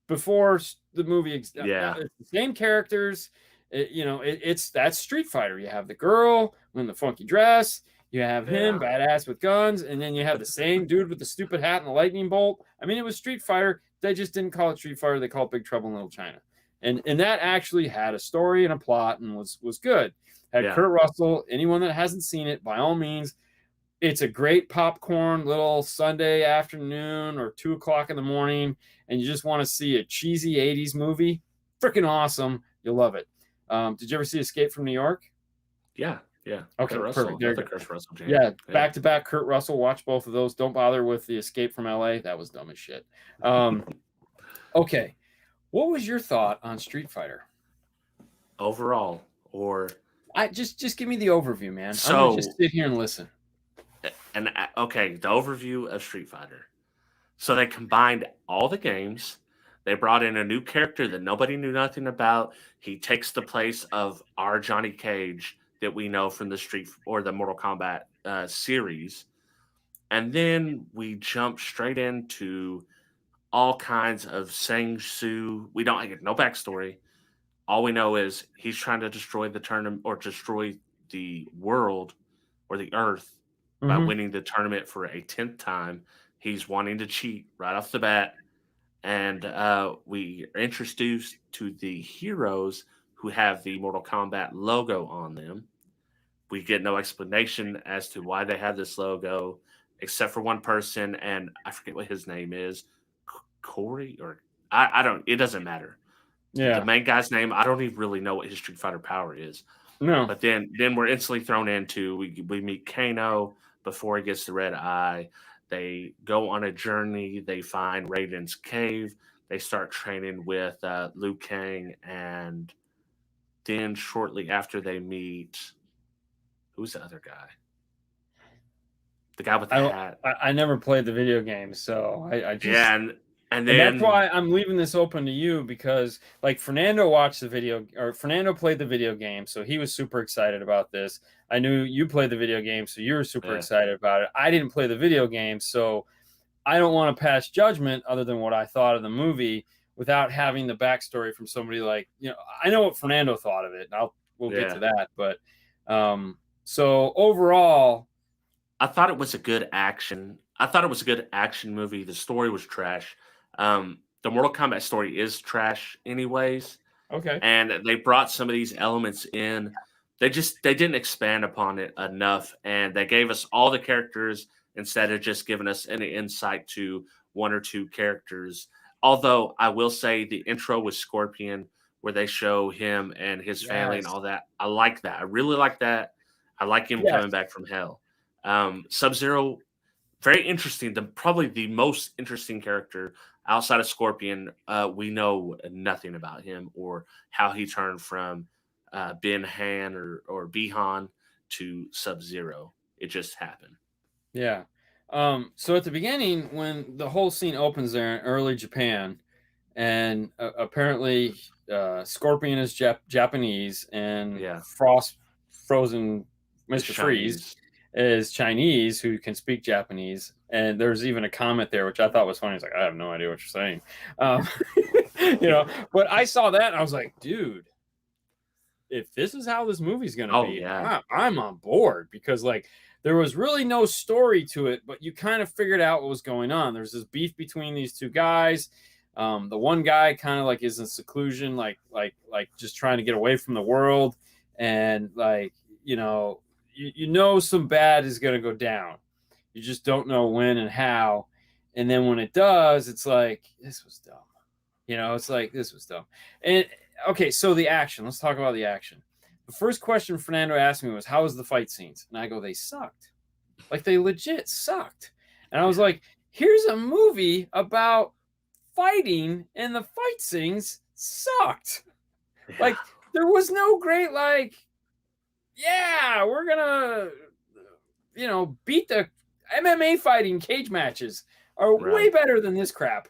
Speaker 2: before the movie.
Speaker 1: Yeah.
Speaker 2: It's the same characters. That's Street Fighter. You have the girl in the funky dress. You have him, badass with guns. And then you have the same dude with the stupid hat and the lightning bolt. I mean, it was Street Fighter. They just didn't call it Street Fighter. They called it Big Trouble in Little China. And that actually had a story and a plot and was good. Had Kurt Russell. Anyone that hasn't seen it, by all means, it's a great popcorn little Sunday afternoon or 2 o'clock in the morning, and you just want to see a cheesy 80s movie. Freaking awesome. You'll love it. Did you ever see Escape from New York?
Speaker 1: Yeah.
Speaker 2: Okay, perfect.
Speaker 1: Kurt Russell.
Speaker 2: Yeah, back-to-back Kurt Russell. Watch both of those. Don't bother with the Escape from LA. That was dumb as shit. Okay. What was your thought on Street Fighter?
Speaker 1: Overall, or...
Speaker 2: Just give me the overview, man.
Speaker 1: So,
Speaker 2: I'm gonna just sit here and listen.
Speaker 1: And okay, the overview of Street Fighter. So they combined all the games. They brought in a new character that nobody knew nothing about. He takes the place of our Johnny Cage that we know from the Mortal Kombat series. And then we jump straight into all kinds of Sang Soo. We don't get no backstory. All we know is he's trying to destroy the tournament or destroy the world or the earth by winning the tournament for a 10th time. He's wanting to cheat right off the bat. And we are introduced to the heroes who have the Mortal Kombat logo on them. We get no explanation as to why they have this logo, except for one person, and I forget what his name is. Corey? Or I don't, it doesn't matter.
Speaker 2: Yeah.
Speaker 1: The main guy's name, I don't even really know what his Street Fighter power is.
Speaker 2: No.
Speaker 1: But then we're instantly thrown into, we meet Kano before he gets the red eye. They go on a journey. They find Raiden's cave. They start training with Liu Kang. And then shortly after they meet, who's the other guy? The guy with the hat.
Speaker 2: I never played the video game, so I just...
Speaker 1: Yeah, and
Speaker 2: that's why I'm leaving this open to you, because like Fernando played the video game, so he was super excited about this. I knew you played the video game, so you were super excited about it. I didn't play the video game, so I don't want to pass judgment other than what I thought of the movie without having the backstory from somebody like, I know what Fernando thought of it, and we'll get to that. But so overall,
Speaker 1: I thought it was a good action. movie. The story was trash. The Mortal Kombat story is trash anyways.
Speaker 2: Okay.
Speaker 1: And they brought some of these elements in. They didn't expand upon it enough. And they gave us all the characters instead of just giving us any insight to one or two characters. Although I will say the intro with Scorpion, where they show him and his family and all that. I like that. I really like that. I like him coming back from hell. Sub-Zero, very interesting. Probably the most interesting character outside of Scorpion. We know nothing about him or how he turned from Ben Han or Bihan to Sub-Zero. It just happened.
Speaker 2: Yeah. So at the beginning, when the whole scene opens there in early Japan, and apparently Scorpion is Japanese and Frozen Mr. Freeze is Chinese, who can speak Japanese. And there's even a comment there, which I thought was funny. It's like, I have no idea what you're saying. But I saw that and I was like, dude, if this is how this movie's going to be, I'm on board, because like there was really no story to it, but you kind of figured out what was going on. There's this beef between these two guys. The one guy kind of like is in seclusion, like just trying to get away from the world. And like, some bad is going to go down. You just don't know when and how. And then when it does, it's like, this was dumb. It's like, this was dumb. And okay, so the action. Let's talk about the action. The first question Fernando asked me was, "How was the fight scenes?" And I go, "They sucked. Like they legit sucked." And I was like, "Here's a movie about fighting, and the fight scenes sucked. Yeah. Like there was no great like, yeah, we're gonna, beat the MMA fighting cage matches are way better than this crap,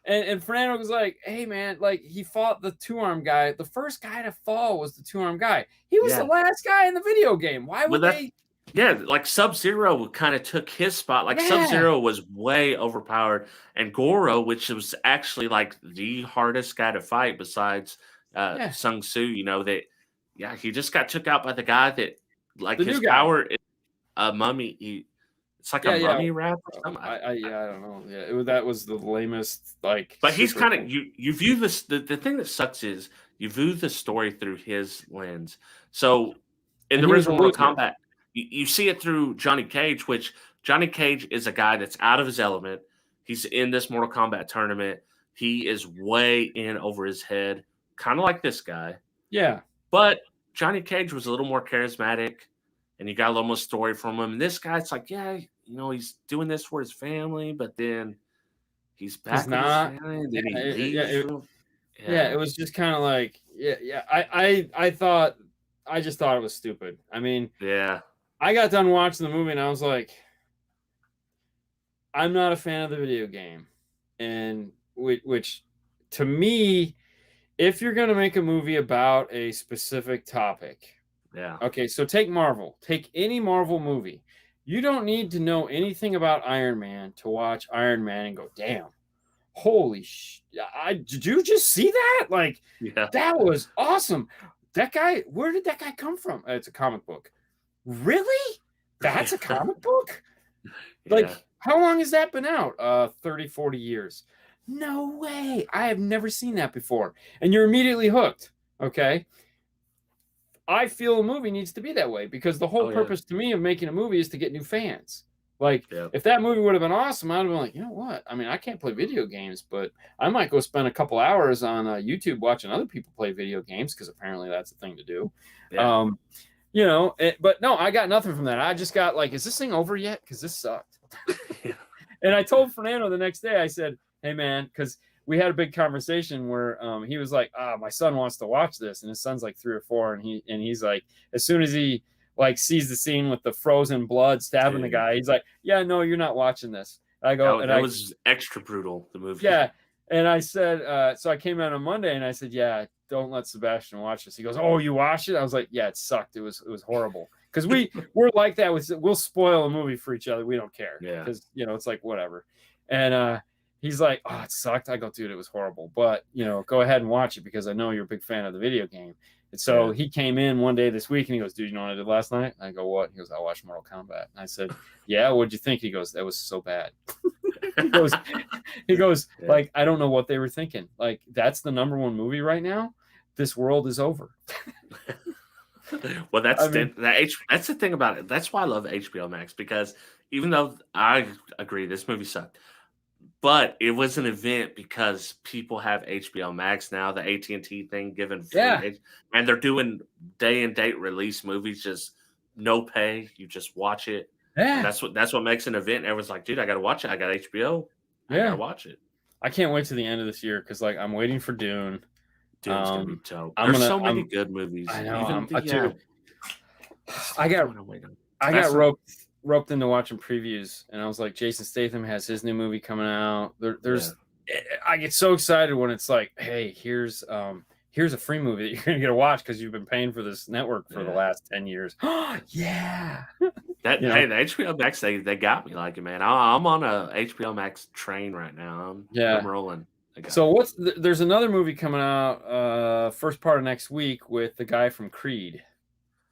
Speaker 2: And Fernando was like, hey, man, like he fought the two-arm guy. The first guy to fall was the two-arm guy. He was the last guy in the video game. Why would they?
Speaker 1: Yeah, like Sub-Zero kind of took his spot. Like Sub-Zero was way overpowered. And Goro, which was actually like the hardest guy to fight besides Sung Soo, he just got took out by the guy that, like, his power is a mummy. It's like a mummy wrap or something.
Speaker 2: I don't know. Yeah, that was the lamest. Like,
Speaker 1: but he's kind of you view this. The thing that sucks is you view the story through his lens. So in the original Mortal Kombat, you see it through Johnny Cage, which Johnny Cage is a guy that's out of his element. He's in this Mortal Kombat tournament. He is way in over his head, kind of like this guy.
Speaker 2: Yeah,
Speaker 1: but Johnny Cage was a little more charismatic. And you got a little more story from him. And this guy, it's like, he's doing this for his family, but then he's back with his family, and then he leaves.
Speaker 2: It was just kind of like, I just thought it was stupid. I mean, I got done watching the movie and I was like, I'm not a fan of the video game. And which to me, if you're going to make a movie about a specific topic, okay, so take Marvel. Take any Marvel movie. You don't need to know anything about Iron Man to watch Iron Man and go, damn, holy did you just see that? Like, that was awesome. That guy, where did that guy come from? It's a comic book. Really? That's a comic book? Like, how long has that been out? 30, 40 years. No way. I have never seen that before. And you're immediately hooked, okay? I feel a movie needs to be that way because the whole purpose to me of making a movie is to get new fans. Like, if that movie would have been awesome, I'd have been like, you know what? I mean, I can't play video games, but I might go spend a couple hours on YouTube watching other people play video games because apparently that's the thing to do. But no, I got nothing from that. I just got like, is this thing over yet? Because this sucked. And I told Fernando the next day, I said, hey, man, because we had a big conversation where he was like, my son wants to watch this. And his son's like 3 or 4. And he's like, as soon as he like sees the scene with the frozen blood stabbing the guy, he's like, yeah, no, you're not watching this. I go,
Speaker 1: that was extra brutal, the movie.
Speaker 2: Yeah. And I said, so I came out on Monday and I said, yeah, don't let Sebastian watch this. He goes, oh, you watched it? I was like, yeah, it sucked. It was horrible. Because we're like that. We'll spoil a movie for each other. We don't care. Yeah. Because, it's like, whatever. And, he's like, oh, it sucked. I go, dude, it was horrible. But, go ahead and watch it because I know you're a big fan of the video game. And so he came in one day this week and he goes, dude, you know what I did last night? And I go, what? He goes, I watched Mortal Kombat. And I said, yeah, what'd you think? He goes, that was so bad. he goes, like, I don't know what they were thinking. Like, that's the #1 movie right now. This world is over.
Speaker 1: Well, that's the thing about it. That's why I love HBO Max, because even though I agree this movie sucked, but it was an event because people have HBO Max now, the AT&T thing giving free, and they're doing day and date release movies, just no pay. You just watch it. Yeah. That's what makes an event. Everyone's like, dude, I got to watch it. I got HBO. I got to watch it.
Speaker 2: I can't wait to the end of this year because, like, I'm waiting for Dune.
Speaker 1: Dune's going to be dope. There's so many good movies.
Speaker 2: I know. I got roped into watching previews, and I was like, Jason Statham has his new movie coming out. I get so excited when it's like, hey, here's a free movie that you're gonna get to watch because you've been paying for this network for the last 10 years.
Speaker 1: Yeah. Hey, the HBO Max, they got me like it, man. I'm on a HBO Max train right now. I'm rolling.
Speaker 2: So there's another movie coming out first part of next week with the guy from Creed,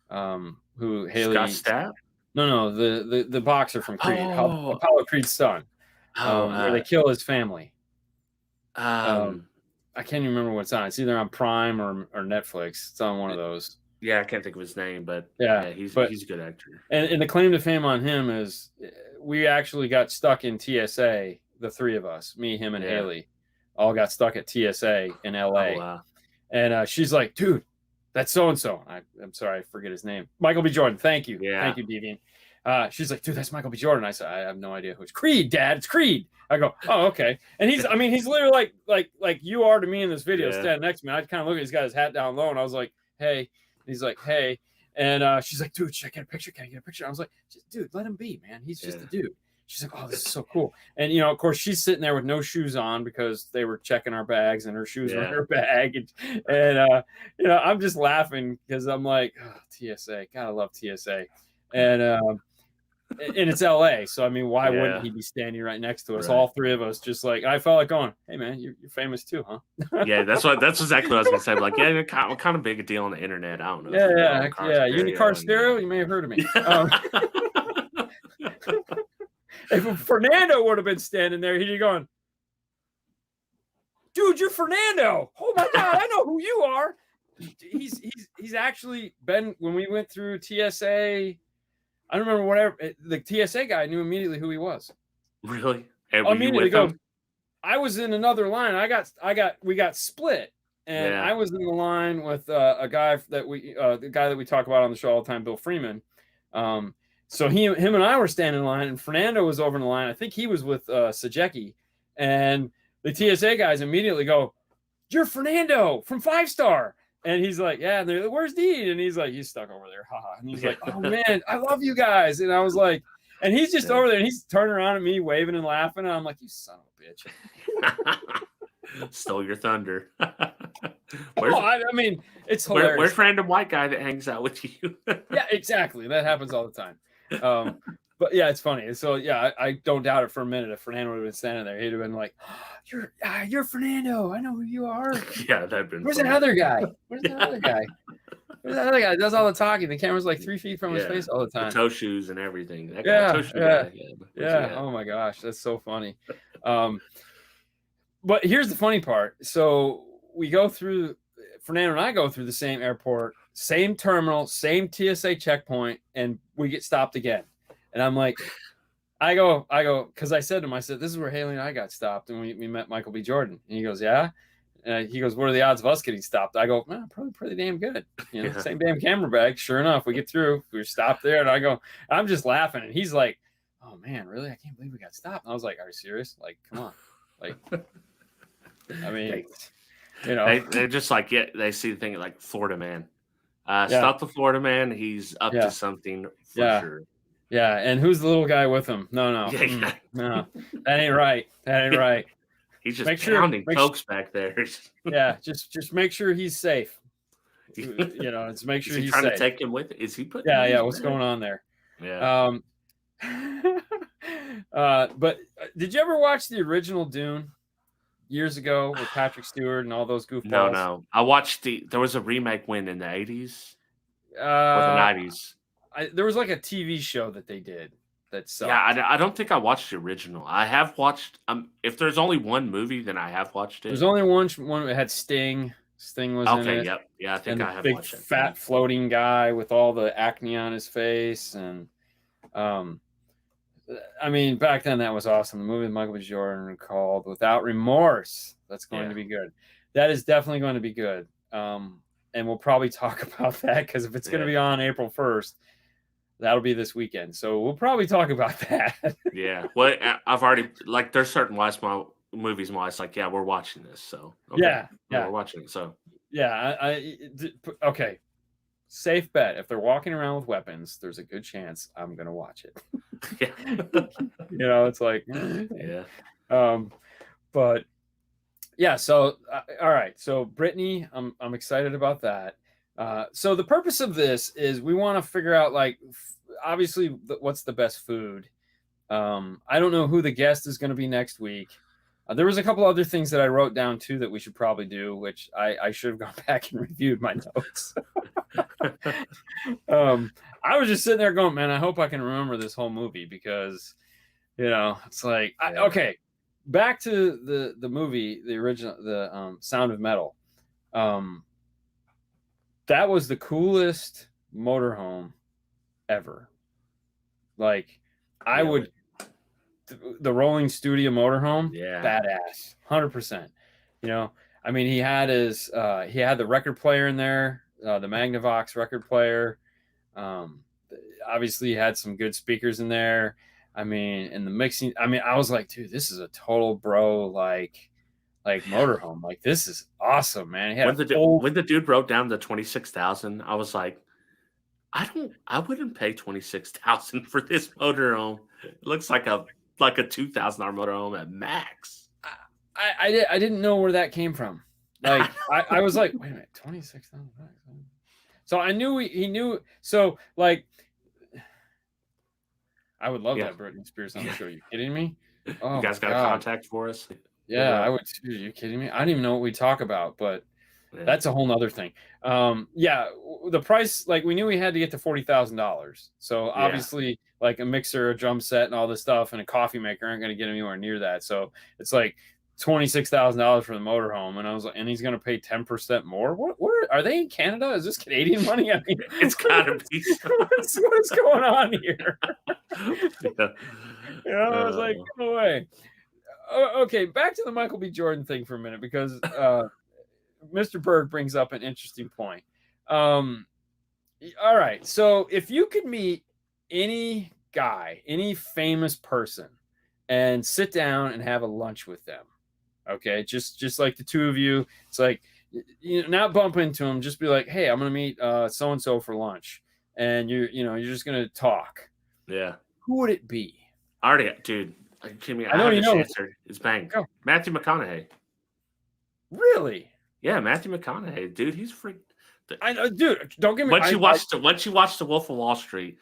Speaker 2: who Haley
Speaker 1: Scott Stapp?
Speaker 2: No, the boxer from Creed, Apollo Creed's son, where they kill his family. I can't even remember what's on. It's either on Prime or Netflix. It's on one of those.
Speaker 1: Yeah, I can't think of his name, but he's a good actor.
Speaker 2: And the claim to fame on him is we actually got stuck in TSA. The 3 of us, me, him, and Haley, all got stuck at TSA in LA. Oh, wow. And she's like, dude, that's so-and-so. I'm sorry, I forget his name. Michael B. Jordan. Thank you.
Speaker 1: Yeah.
Speaker 2: Thank you, Devian. She's like, dude, that's Michael B. Jordan. I said, I have no idea who it's. Creed, Dad. It's Creed. I go, oh, okay. And he's literally like you are to me in this video, standing next to me. I kind of look at, he's got his hat down low, and I was like, hey. And he's like, hey. And she's like, dude, should I get a picture? Can I get a picture? I was like, dude, let him be, man. He's just a dude. She's like, oh, this is so cool. And, of course, she's sitting there with no shoes on because they were checking our bags and her shoes were in her bag. And I'm just laughing because I'm like, oh, TSA. Gotta love TSA. And it's LA. So, I mean, why wouldn't he be standing right next to us? Right. All three of us just like, I felt like going, hey, man, you're famous too, huh?
Speaker 1: Yeah, that's exactly what I was going to say. Like, yeah, you're kind of big a deal on the internet. I don't know.
Speaker 2: Yeah. You in Car Stereo? You may have heard of me. If Fernando would have been standing there, he'd be going, dude, you're Fernando. Oh my God, I know who you are. He's actually been, when we went through TSA, I don't remember whatever, the TSA guy knew immediately who he was.
Speaker 1: Really?
Speaker 2: Immediately goes, I was in another line. We got split. And I was in the line with a guy that the guy that we talk about on the show all the time, Bill Freeman. So him and I were standing in line, and Fernando was over in the line. I think he was with Sajecki. And the TSA guys immediately go, you're Fernando from 5 Star. And he's like, yeah. And they're like, where's Dean? And he's like, he's stuck over there. Haha. And he's like, oh, man, I love you guys. And I was like, and he's just over there, and he's turning around at me, waving and laughing. And I'm like, you son of a bitch.
Speaker 1: Stole your thunder.
Speaker 2: I mean, it's hilarious.
Speaker 1: Where's random white guy that hangs out with you?
Speaker 2: Yeah, exactly. That happens all the time. But yeah, it's funny. So yeah, I don't doubt it for a minute. If Fernando would have been standing there, he'd have been like, oh, "You're Fernando. I know who you are."
Speaker 1: Yeah, that'd been.
Speaker 2: Where's that other guy? Where's that other guy? Where's that other guy? Does all the talking. The camera's like 3 feet from his face all the time.
Speaker 1: The toe shoes and everything. That
Speaker 2: guy, Oh my gosh, that's so funny. But here's the funny part. So we go through. Fernando and I go through the same airport, same terminal, same TSA checkpoint, and we get stopped again. And I'm like, I go, because I said to him, I said, this is where Haley and I got stopped, and we met Michael B. Jordan. And he goes, yeah. And he goes, what are the odds of us getting stopped? I go, man, probably pretty damn good. Same damn camera bag. Sure enough, we get through. We were stopped there, and I go, I'm just laughing, and he's like, oh man, really? I can't believe we got stopped. And I was like, are you serious? Like, come on, like, I mean.
Speaker 1: They're just like, they see the thing like Florida man. Stop the Florida man. He's up to something for sure.
Speaker 2: Yeah, and who's the little guy with him? No, no, that ain't right. That ain't right.
Speaker 1: He's just pounding folks back there.
Speaker 2: Yeah, just make sure he's safe. It's make sure he's
Speaker 1: trying
Speaker 2: safe.
Speaker 1: To take him with. Is he putting?
Speaker 2: Yeah. What's going on there?
Speaker 1: Yeah.
Speaker 2: But did you ever watch the original Dune? Years ago with Patrick Stewart and all those goofballs.
Speaker 1: No. I watched there was a remake in the 80s or the 90s.
Speaker 2: There was like a TV show that they did that sucked.
Speaker 1: Yeah, I don't think I watched the original. I have watched if there's only one movie, then I have watched it.
Speaker 2: There's only one that had Sting. Sting was in it.
Speaker 1: Okay, yep. Yeah, I think I have watched it.
Speaker 2: Big fat floating guy with all the acne on his face, and I mean, back then that was awesome. The movie with Michael B. Jordan called Without Remorse. That's going to be good. That is definitely going to be good. And we'll probably talk about that because if it's going to be on April 1st, that'll be this weekend. So we'll probably talk about that.
Speaker 1: Yeah. Well, I've already, like, there's certain movies my wife's like, yeah, we're watching this. So, okay.
Speaker 2: Yeah.
Speaker 1: We're watching it. So,
Speaker 2: yeah. Okay. Safe bet. If they're walking around with weapons, there's a good chance I'm going to watch it.
Speaker 1: Yeah.
Speaker 2: It's like,
Speaker 1: yeah.
Speaker 2: But yeah, so all right. So Brittney, I'm excited about that. So the purpose of this is we want to figure out, like, obviously what's the best food. I don't know who the guest is going to be next week. There was a couple other things that I wrote down too that we should probably do, which I should have gone back and reviewed my notes. I was just sitting there going, man, I hope I can remember this whole movie because, it's like, okay, back to the movie, the original, the Sound of Metal. That was the coolest motorhome ever. Like, I would. The Rolling Studio motorhome, badass, 100%. I mean, he had the record player in there, the Magnavox record player. Um, Obviously, he had some good speakers in there. I mean, and the mixing. I mean, I was like, dude, this is a total bro like motorhome. Like, this is awesome, man. He had
Speaker 1: When the dude wrote down the 26,000, I was like, I wouldn't pay 26,000 for this motorhome. It looks like a $2,000 motorhome at max.
Speaker 2: I didn't know where that came from. Like, I was like, wait a minute, 26,000. So I knew he knew. So like, I would love that Brittney Spears on the show. Are you kidding me?
Speaker 1: Oh, you guys got a contact for us?
Speaker 2: Yeah, I would. Are you kidding me? I don't even know what we talk about, but that's a whole nother thing. Yeah, the price, like, we knew we had to get to $40,000. So obviously, like, a mixer, a drum set, and all this stuff, and a coffee maker aren't going to get anywhere near that. So it's like $26,000 for the motorhome, and I was like, and he's going to pay 10% more. What are they in Canada? Is this Canadian money? I mean,
Speaker 1: it's gotta be.
Speaker 2: What's going on here? I was like, no way. Okay, back to the Michael B. Jordan thing for a minute, because Mr. Berg brings up an interesting point. All right, so if you could meet any guy, any famous person, and sit down and have a lunch with them, okay, just like the two of you, it's like, you know, not bump into them, just be like, hey, I'm gonna meet so and so for lunch, and you're just gonna talk.
Speaker 1: Yeah.
Speaker 2: Who would it be?
Speaker 1: Already, dude. Are you kidding me?
Speaker 2: I know you know.
Speaker 1: Answer. It's bang. Go. Matthew McConaughey.
Speaker 2: Really?
Speaker 1: Yeah, Matthew McConaughey, dude. He's freak.
Speaker 2: I know, dude. Don't get me.
Speaker 1: Once you watch The Wolf of Wall Street,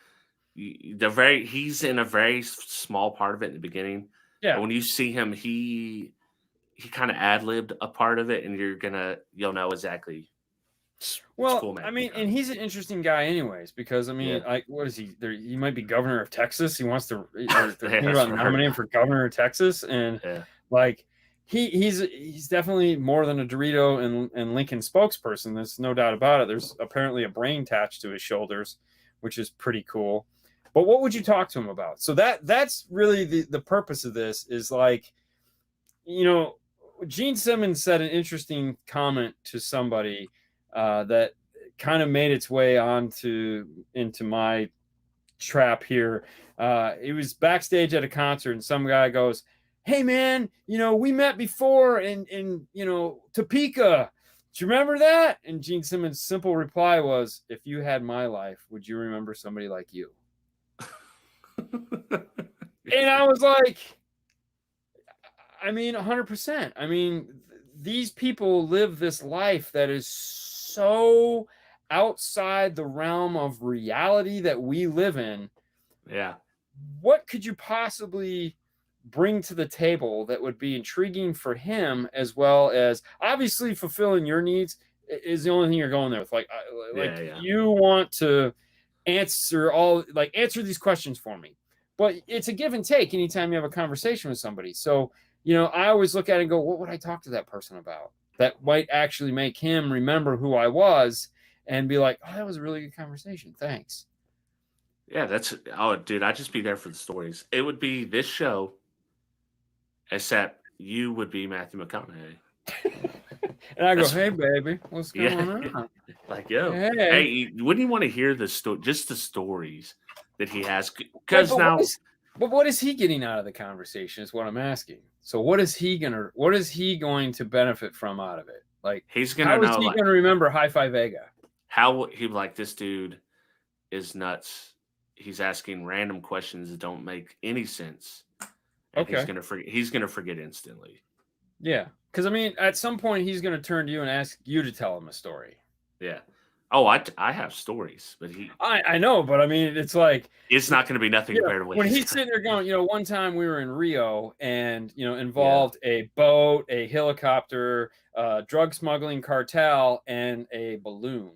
Speaker 1: he's in a very small part of it in the beginning.
Speaker 2: Yeah.
Speaker 1: But when you see him, he kind of ad-libbed a part of it, and you'll know exactly.
Speaker 2: Well, I mean, and he's an interesting guy, anyways, because I mean, like, what is he? He might be governor of Texas. He wants to nominate him for governor of Texas, and like, he's definitely more than a Dorito and Lincoln spokesperson. There's no doubt about it. There's apparently a brain attached to his shoulders, which is pretty cool. But what would you talk to him about? So that's really the purpose of this, is like, you know, Gene Simmons said an interesting comment to somebody that kind of made its way into my trap here. It was backstage at a concert, and some guy goes, hey man, you know, we met before in you know, Topeka. Do you remember that? And Gene Simmons' simple reply was, if you had my life, would you remember somebody like you? And I was like, I mean, 100%. I mean, these people live this life that is so outside the realm of reality that we live in.
Speaker 1: Yeah.
Speaker 2: What could you possibly bring to the table that would be intriguing for him, as well as obviously fulfilling your needs is the only thing you're going there with. Like, you want to answer these questions for me, but it's a give and take anytime you have a conversation with somebody. So, you know, I always look at it and go, what would I talk to that person about that might actually make him remember who I was and be like, oh, that was a really good conversation. Thanks.
Speaker 1: Yeah, dude, I'd just be there for the stories. It would be this show, except you would be Matthew McConaughey.
Speaker 2: And I go, hey, baby, what's going on?
Speaker 1: Like, yo, hey, wouldn't you want to hear just the stories that he has? Because
Speaker 2: but what is he getting out of the conversation is what I'm asking. So what is he going to benefit from out of it? Like, how is he going to remember Hifivega?
Speaker 1: How he like, this dude is nuts. He's asking random questions that don't make any sense. And he's gonna forget instantly.
Speaker 2: Yeah, because I mean, at some point he's gonna turn to you and ask you to tell him a story.
Speaker 1: Yeah. Oh, I have stories, but
Speaker 2: I know, but I mean, it's like,
Speaker 1: it's not gonna be nothing compared to
Speaker 2: when he's sitting there going, you know, one time we were in Rio and, you know, involved a boat, a helicopter, drug smuggling cartel, and a balloon,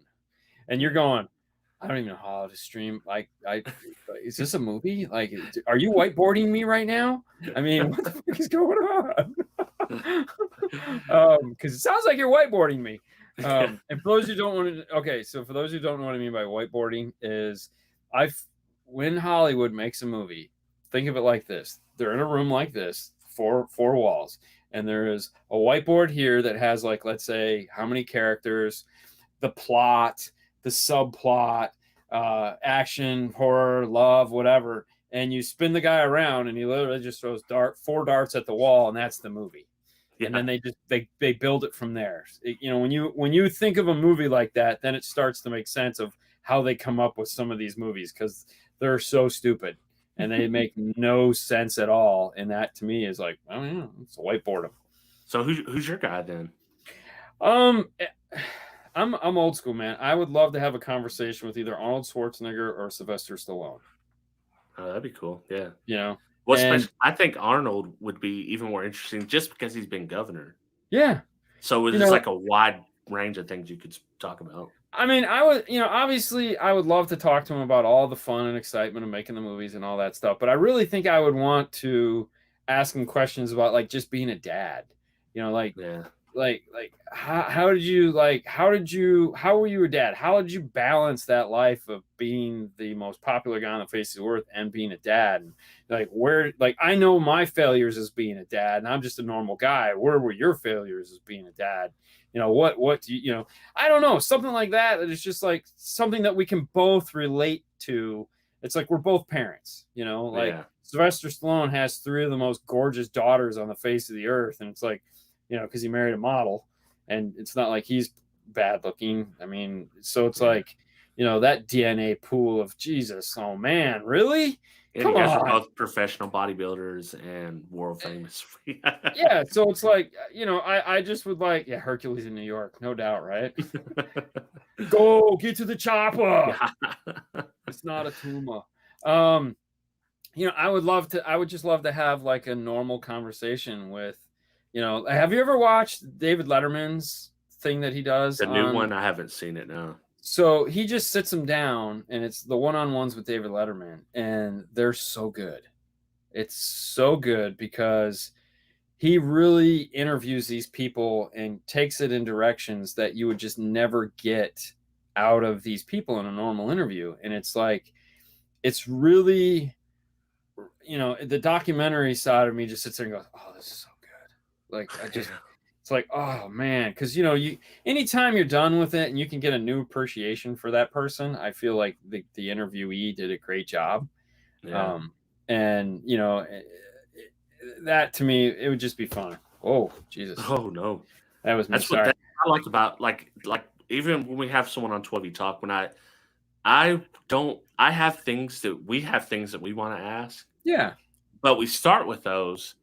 Speaker 2: and you're going, I don't even know how to stream. Like, is this a movie? Like, are you whiteboarding me right now? I mean, what the fuck is going on? Because it sounds like you're whiteboarding me. And for those who don't want to, so for those who don't know what I mean by whiteboarding is, when Hollywood makes a movie, think of it like this: they're in a room like this, four walls, and there is a whiteboard here that has like, let's say, how many characters, the plot, the subplot, action, horror, love, whatever, and you spin the guy around, and he literally just throws 4 darts at the wall, and that's the movie. Yeah. And then they build it from there. When you think of a movie like that, then it starts to make sense of how they come up with some of these movies, because they're so stupid and they make no sense at all. And that to me is like, oh yeah, it's a whiteboard.
Speaker 1: So who's your guy then?
Speaker 2: I'm old school, man. I would love to have a conversation with either Arnold Schwarzenegger or Sylvester Stallone.
Speaker 1: Oh, that'd be cool. Yeah.
Speaker 2: You know,
Speaker 1: I think Arnold would be even more interesting just because he's been governor.
Speaker 2: Yeah.
Speaker 1: So it's like a wide range of things you could talk about.
Speaker 2: I mean, I would, obviously I would love to talk to him about all the fun and excitement of making the movies and all that stuff. But I really think I would want to ask him questions about like just being a dad, how were you a dad? How did you balance that life of being the most popular guy on the face of the earth and being a dad? And I know my failures as being a dad, and I'm just a normal guy. Where were your failures as being a dad? What do you, I don't know, something like that. It's just like something that we can both relate to. It's like we're both parents, Sylvester Stallone has 3 of the most gorgeous daughters on the face of the earth. And it's like, because he married a model, and it's not like he's bad looking. I mean, so it's like, that DNA pool of Jesus. Oh man, really?
Speaker 1: And you guys are both professional bodybuilders and world famous.
Speaker 2: Yeah, so it's like, I just would like, Hercules in New York, no doubt, right? Go get to the chopper. It's not a tumor. I would just love to have like a normal conversation with, have you ever watched David Letterman's thing that he does?
Speaker 1: The new one, I haven't seen it, no.
Speaker 2: So he just sits them down, and it's the one-on-ones with David Letterman, and they're so good. It's so good because he really interviews these people and takes it in directions that you would just never get out of these people in a normal interview. And it's like, it's really, the documentary side of me just sits there and goes, oh, this is so good. Like, it's like, oh man, because anytime you're done with it and you can get a new appreciation for that person, I feel like the interviewee did a great job.
Speaker 1: Yeah.
Speaker 2: And that to me, it would just be fun. Oh Jesus!
Speaker 1: Oh no,
Speaker 2: that's
Speaker 1: what I like about like even when we have someone on 12 Talk, when we have things that we want to ask.
Speaker 2: Yeah,
Speaker 1: but we start with those.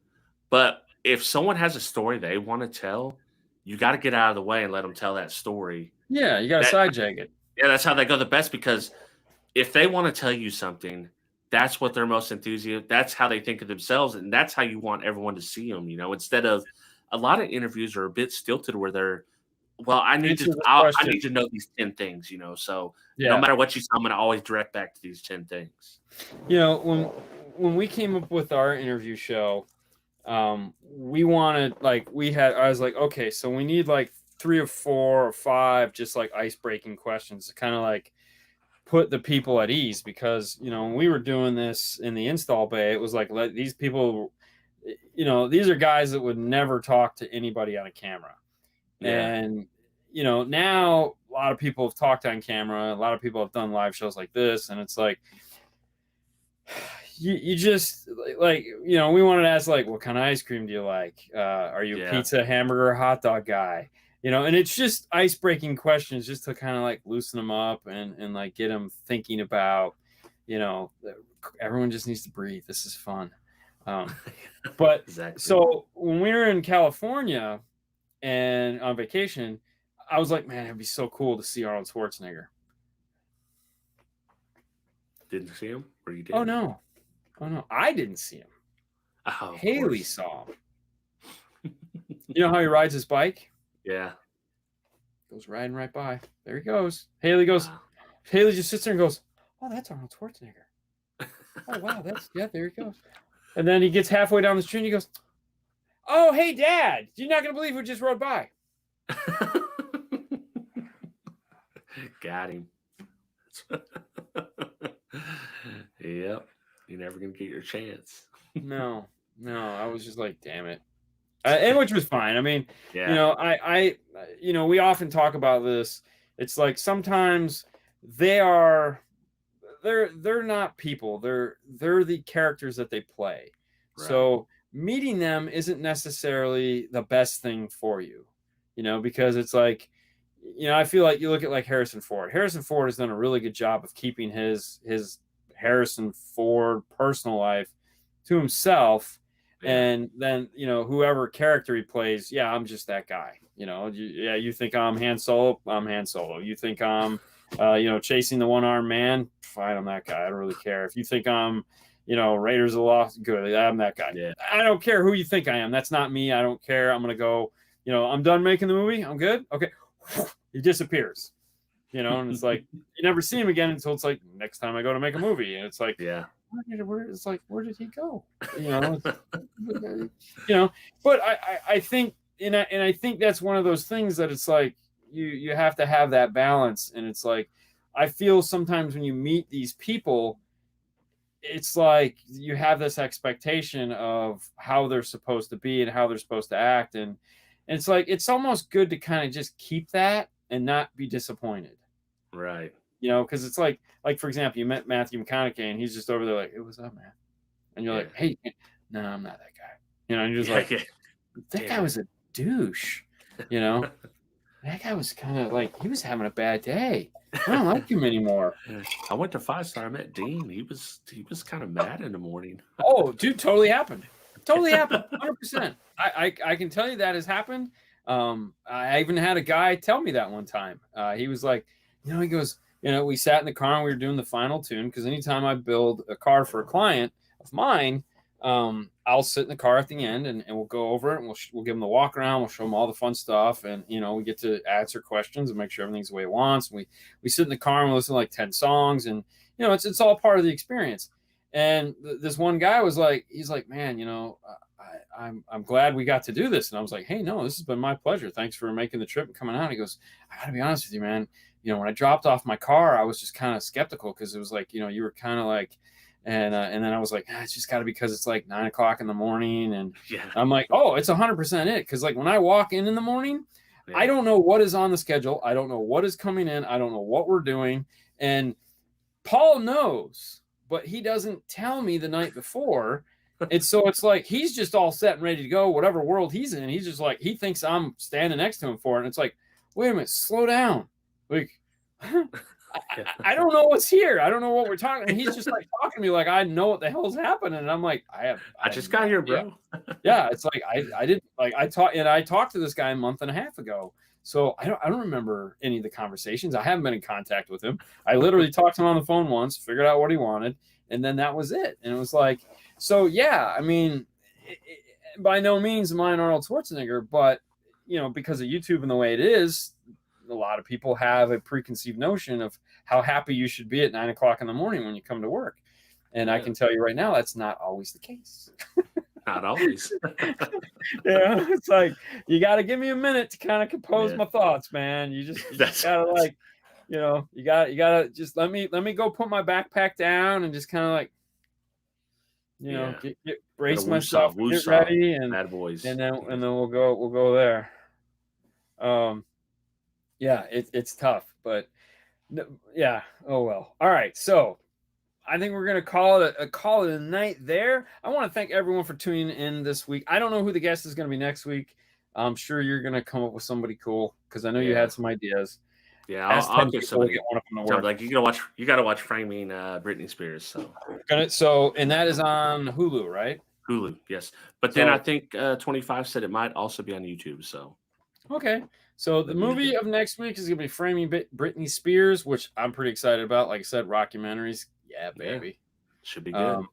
Speaker 1: But if someone has a story they want to tell, you got to get out of the way and let them tell that story.
Speaker 2: Yeah, you got to side-jag it.
Speaker 1: Yeah, that's how they go the best, because if they want to tell you something, that's what they're most enthusiastic. That's how they think of themselves, and that's how you want everyone to see them. Instead of a lot of interviews are a bit stilted where they're, well, I need to know these 10 things. So no matter what you say, I'm going to always direct back to these 10 things.
Speaker 2: When we came up with our interview show, we wanted I was like, okay, so we need like 3 or 4 or 5 just like ice-breaking questions to kind of like put the people at ease, because when we were doing this in the install bay, it was like, let these people, these are guys that would never talk to anybody on a camera. Yeah. And now a lot of people have talked on camera, a lot of people have done live shows like this, and it's like you just like, we wanted to ask like, what kind of ice cream do you like? Are you a pizza, hamburger, hot dog guy? And it's just ice-breaking questions just to kind of like loosen them up and like get them thinking about, everyone just needs to breathe. This is fun. But exactly. So when we were in California and on vacation, I was like, man, it'd be so cool to see Arnold Schwarzenegger.
Speaker 1: Didn't see him? Or you did?
Speaker 2: Oh no, I didn't see him.
Speaker 1: Oh,
Speaker 2: Haley saw him. You know how he rides his bike?
Speaker 1: Yeah.
Speaker 2: Goes riding right by. There he goes. Haley goes. Wow. Haley just sits there and goes, oh, that's Arnold Schwarzenegger. Oh, wow. There he goes. And then he gets halfway down the street and he goes, oh, hey, Dad. You're not going to believe who just rode by.
Speaker 1: Got him. Yep. You're never going to get your chance.
Speaker 2: No. I was just like, damn it. and which was fine. I mean,
Speaker 1: Yeah.
Speaker 2: you know, we often talk about this. It's like sometimes they're not people. They're the characters that they play.
Speaker 1: Right.
Speaker 2: So meeting them isn't necessarily the best thing for you, because it's like, I feel like you look at like Harrison Ford. Harrison Ford has done a really good job of keeping his Harrison Ford personal life to himself. Yeah. And then, whoever character he plays, yeah, I'm just that guy. You think I'm Han Solo, I'm Han Solo. You think I'm, chasing the one-armed man, fine, I'm that guy. I don't really care. If you think I'm, Raiders of the Lost, good, I'm that guy. Yeah. I don't care who you think I am. That's not me. I don't care. I'm going to go, I'm done making the movie. I'm good. Okay. He disappears, and it's like, you never see him again until it's like next time I go to make a movie. And it's like,
Speaker 1: yeah,
Speaker 2: where did he go? But I think, and I think that's one of those things that it's like, you have to have that balance. And it's like, I feel sometimes when you meet these people, it's like you have this expectation of how they're supposed to be and how they're supposed to act. And it's like, it's almost good to kind of just keep that and not be disappointed.
Speaker 1: Right.
Speaker 2: Because it's like, for example, you met Matthew McConaughey and he's just over there like, hey, what's up, man? And you're like, hey, no, I'm not that guy. And you're just like, that guy was a douche. That guy was kind of like, he was having a bad day. I don't like him anymore.
Speaker 1: I went to 5-star. I met Dean. He was kind of mad in the morning.
Speaker 2: Oh, dude, totally happened. 100%. I can tell you that has happened. I even had a guy tell me that one time. He was like, he goes, we sat in the car and we were doing the final tune, because anytime I build a car for a client of mine, I'll sit in the car at the end and we'll go over it and we'll give them the walk around. We'll show them all the fun stuff. And, we get to answer questions and make sure everything's the way it wants. And we sit in the car and we listen to like 10 songs, and, it's all part of the experience. And this one guy was like, he's like, man, I'm glad we got to do this. And I was like, hey, no, this has been my pleasure. Thanks for making the trip and coming out. He goes, I gotta be honest with you, man. When I dropped off my car, I was just kind of skeptical, because it was like, you were kind of like, and then I was like, it's just got to be because it's like 9 o'clock in the morning. And I'm like, oh, it's 100% it. Because like when I walk in the morning, I don't know what is on the schedule. I don't know what is coming in. I don't know what we're doing. And Paul knows, but he doesn't tell me the night before. And so it's like, he's just all set and ready to go, whatever world he's in. He's just like, he thinks I'm standing next to him for it. And it's like, wait a minute, slow down. Like, I don't know what's here. I don't know what we're talking. And he's just like talking to me like I know what the hell's happening. And I'm like, I
Speaker 1: just got here, bro.
Speaker 2: Yeah, it's like I didn't like I talked to this guy a month and a half ago. So I don't remember any of the conversations. I haven't been in contact with him. I literally talked to him on the phone once, figured out what he wanted, and then that was it. And it was like, so yeah, I mean, by no means am I an Arnold Schwarzenegger, but because of YouTube and the way it is, a lot of people have a preconceived notion of how happy you should be at 9 o'clock in the morning when you come to work. And I can tell you right now, that's not always the case.
Speaker 1: Not always.
Speaker 2: It's like, you got to give me a minute to kind of compose my thoughts, man. You just gotta like, you gotta just let me go put my backpack down and just kind of like, get brace myself, get ready, and
Speaker 1: bad boys,
Speaker 2: and then we'll go there. Yeah, it's tough, but yeah. Oh well. All right. So I think we're gonna call it a night there. I want to thank everyone for tuning in this week. I don't know who the guest is gonna be next week. I'm sure you're gonna come up with somebody cool, because I know you had some ideas.
Speaker 1: Yeah, I'll get somebody. Get one of them to work. Like you gotta watch Framing Brittney Spears.
Speaker 2: So and that is on Hulu, right?
Speaker 1: Hulu, yes. But then I think 25 said it might also be on YouTube. So
Speaker 2: okay. So the movie of next week is going to be Framing Brittney Spears, which I'm pretty excited about. Like I said, rockumentaries. Yeah, baby.
Speaker 1: Yeah. Should be good.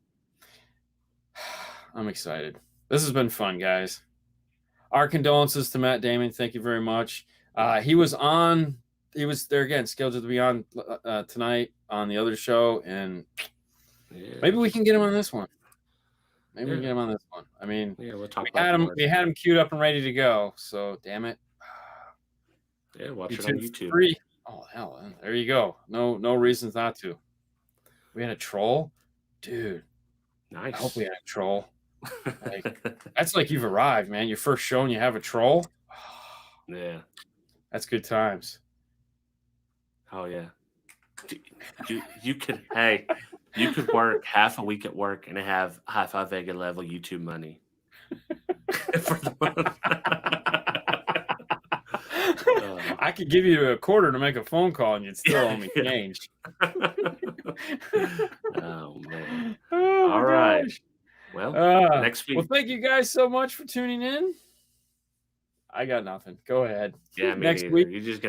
Speaker 2: I'm excited. This has been fun, guys. Our condolences to Matt Damon. Thank you very much. He was there again, scheduled to be on tonight on the other show. And maybe we can get him on this one. Maybe we can get him on this one. I mean,
Speaker 1: we'll talk
Speaker 2: we had him queued up and ready to go. So, damn it.
Speaker 1: Yeah, watch it on YouTube.
Speaker 2: Free. Oh hell, there you go. No reasons not to. We had a troll, dude.
Speaker 1: Nice.
Speaker 2: I hope we had a troll. That's like you've arrived, man. Your first show and you have a troll.
Speaker 1: Yeah.
Speaker 2: That's good times.
Speaker 1: Oh yeah. You could you could work half a week at work and have Hifivega level YouTube money for the month.
Speaker 2: I could give you a quarter to make a phone call and you'd still owe me change.
Speaker 1: Oh man.
Speaker 2: Oh,
Speaker 1: all right.
Speaker 2: gosh.
Speaker 1: Well, next week.
Speaker 2: Well, thank you guys so much for tuning in. I got nothing. Go ahead.
Speaker 1: Yeah, me
Speaker 2: Next
Speaker 1: neither.
Speaker 2: week.
Speaker 1: You just